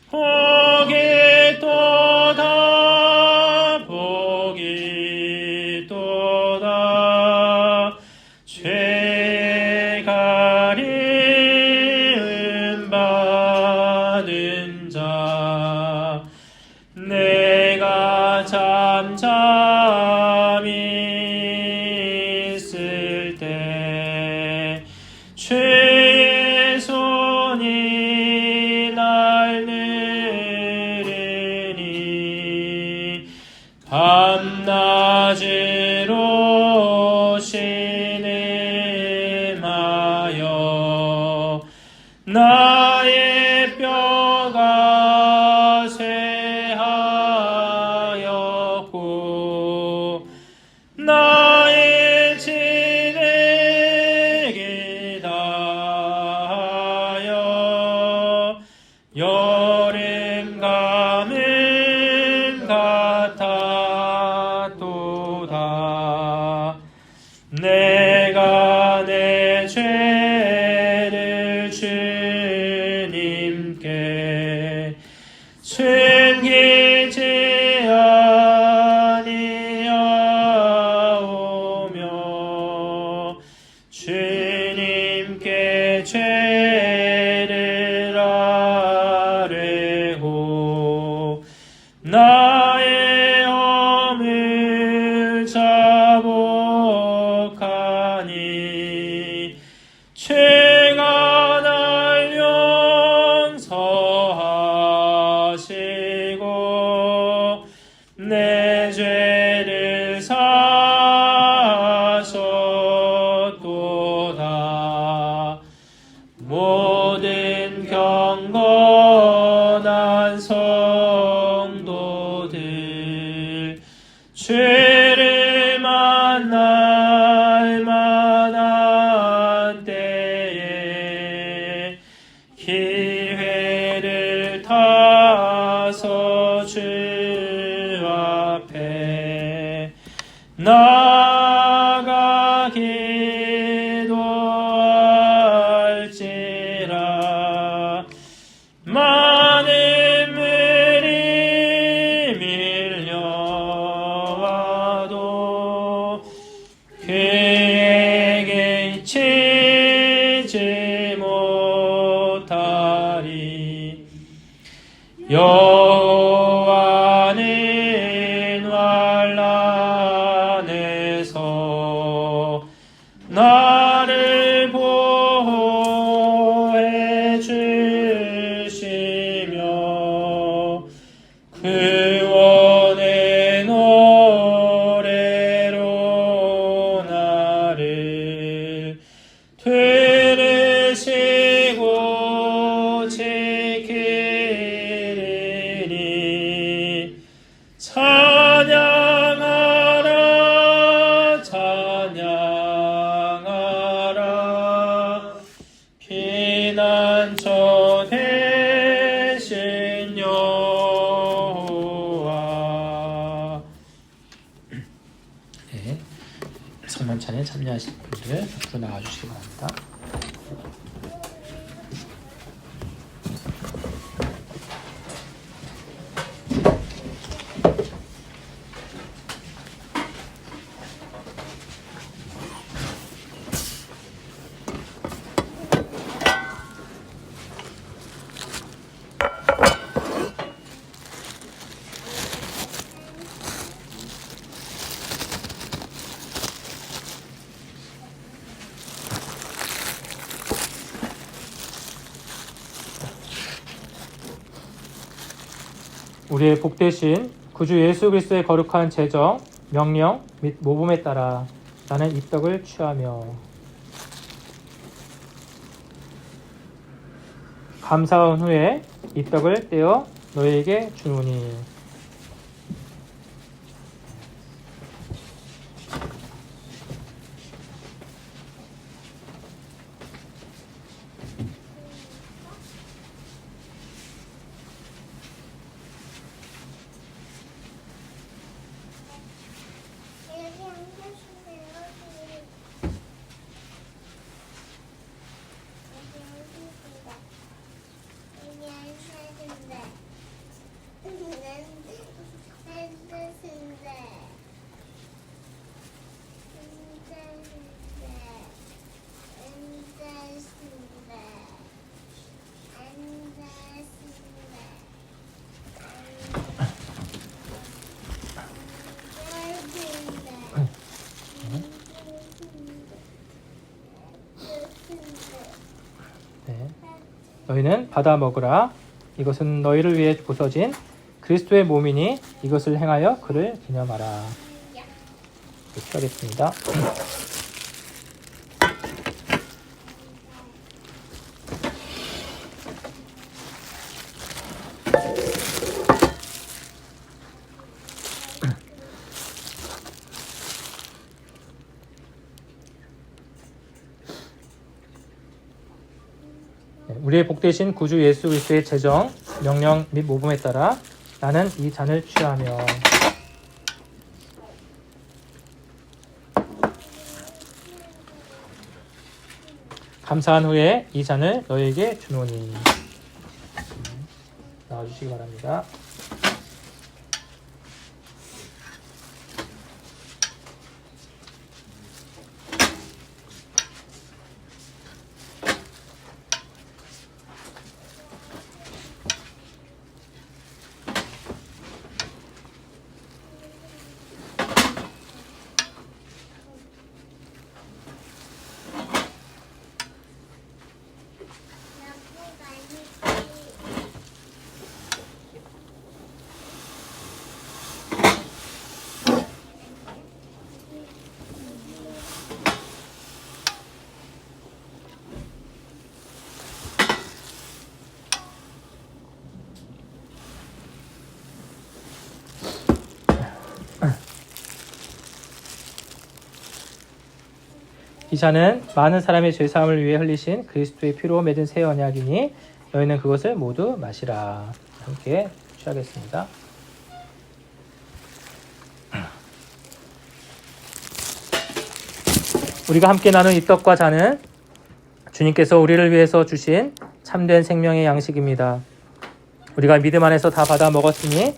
복이 또다 복이 또다 죄 가림 받은 자 내가 잠잠히 있을 때 죄의 손이 날 느르니 밤낮으로 신음하여 나의 뼈가 쇠하였고 나의 진액이 다하여 여름 가뭄 같았도다. 내가 내 죄를 주님께 숨기지 아니하오며 주님께 죄를 아뢰고 나의 허물 자복하니 죄가 날 용서하시고 내 죄를 사하셨도다. 모든 경건한 성도들 죄를 만날 만한 때에 기회를 타서 주 앞에 나가 기도할지라. 많은 물이 밀려와도 그에게 이기지 못하리. 여호와는 환난에서 나를 보호해 주시며 구원의 노래로 나를 들으시고 지키리니 찬양하라 찬양하라 피난처 되신 여호와. 네, 성만찬에 참여하신 분들 앞으로 나와주시기 바랍니다. 우리의 복되신 구주 예수 그리스도의 거룩한 제정, 명령 및 모범에 따라 나는 이 떡을 취하며 감사한 후에 이 떡을 떼어 너희에게 주노니. 너희는 받아 먹으라. 이것은 너희를 위해 부서진 그리스도의 몸이니 이것을 행하여 그를 기념하라. 이렇게 하겠습니다. 우리의 복되신 구주 예수 그리스도의 제정, 명령 및 모범에 따라 나는 이 잔을 취하며 감사한 후에 이 잔을 너희에게 주노니. 나와주시기 바랍니다. 이 잔은 많은 사람의 죄사함을 위해 흘리신 그리스도의 피로 맺은 새 언약이니 너희는 그것을 모두 마시라. 함께 취하겠습니다. 우리가 함께 나눈 이 떡과 잔은 주님께서 우리를 위해서 주신 참된 생명의 양식입니다. 우리가 믿음 안에서 다 받아 먹었으니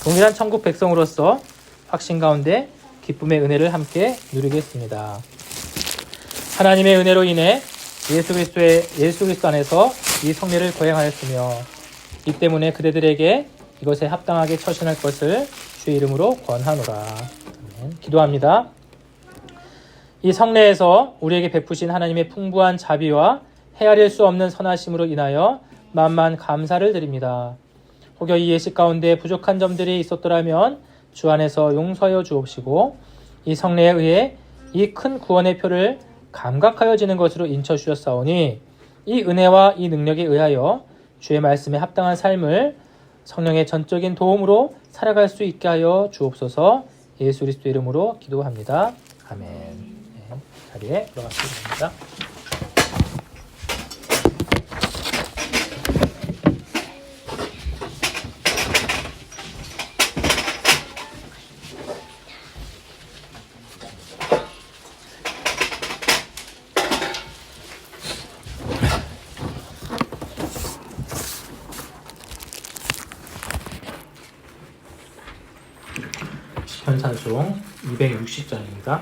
동일한 천국 백성으로서 확신 가운데 기쁨의 은혜를 함께 누리겠습니다. 하나님의 은혜로 인해 예수 그리스도 안에서 이 성례를 거행하였으며 이 때문에 그대들에게 이것에 합당하게 처신할 것을 주의 이름으로 권하노라. 아멘. 기도합니다. 이 성례에서 우리에게 베푸신 하나님의 풍부한 자비와 헤아릴 수 없는 선하심으로 인하여 만만 감사를 드립니다. 혹여 이 예식 가운데 부족한 점들이 있었더라면 주 안에서 용서하여 주옵시고 이 성례에 의해 이 큰 구원의 표를 감각하여 지는 것으로 인쳐 주셨사오니 이 은혜와 이 능력에 의하여 주의 말씀에 합당한 삶을 성령의 전적인 도움으로 살아갈 수 있게 하여 주옵소서. 예수 그리스도 이름으로 기도합니다. 아멘. 네, 자리에 들어가겠습니다. 시편찬송 260장입니다.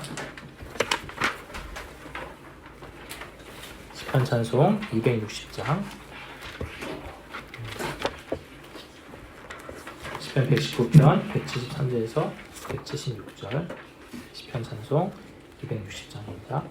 시편찬송 260장. 시편 119편 173절에서 176절. 시편찬송 260장입니다.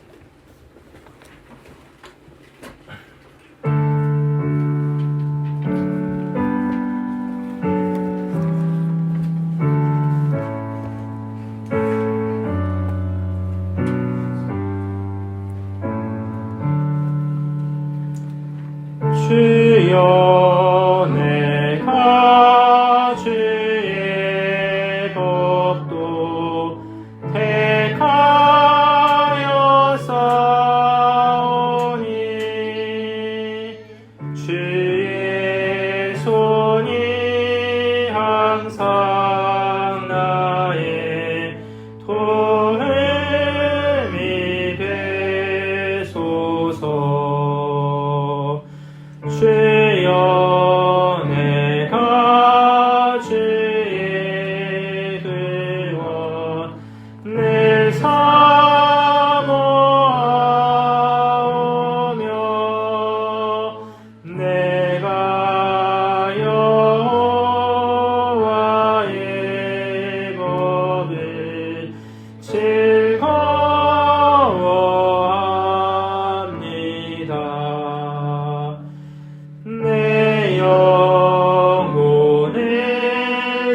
주여 내가 주의 법도 택하여 싸우니 주의 손이 항상 나의 도움이 되소서. 주여 내가 주의 의와 늘 사모하오며 내가 여호와의 법을 즐거워합니다. 내 영혼을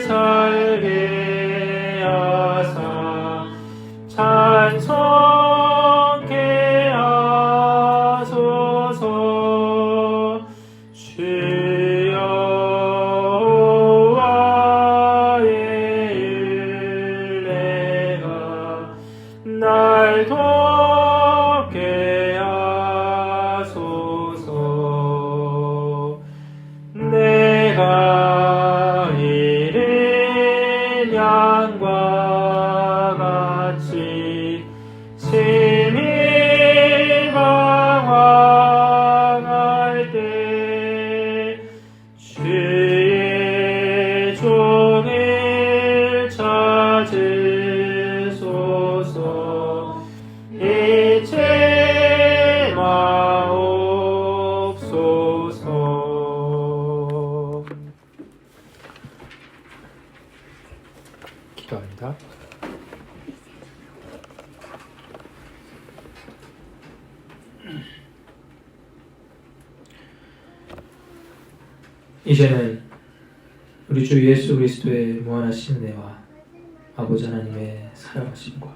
살게 하사 찬송케 하소서. 주 여호와의 은혜가 날 돕게 하소서. 내가 잃은 양과 같이 심히 방황할 때 주의 종을 찾으소서. 이제 마옵소서. 기도합니다. 이제는 우리 주 예수 그리스도의 무한하신 은혜와 아버지 하나님의 사랑하심과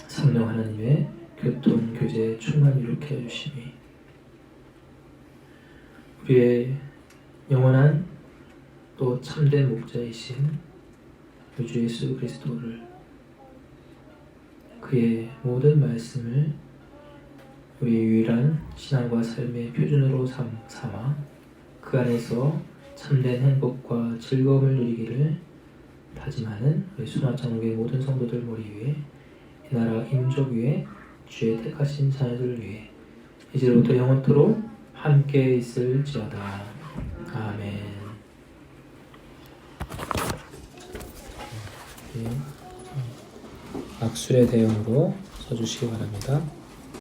성령 하나님의 교통 교제 충만 이룩해 주심이 우리의 영원한 또 참된 목자이신 우리 주 예수 그리스도를 그의 모든 말씀을 우리 유일한 신앙과 삶의 표준으로 삼아 그 안에서 참된 행복과 즐거움을 누리기를 다짐하는 우리 순화장로교의 모든 성도들 머리 위에 이 나라 임족 위에 주의 택하신 자녀들 위해 이제부터 영원토록 함께 있을지어다. 아멘. 악술의 대형으로 서주시기 바랍니다.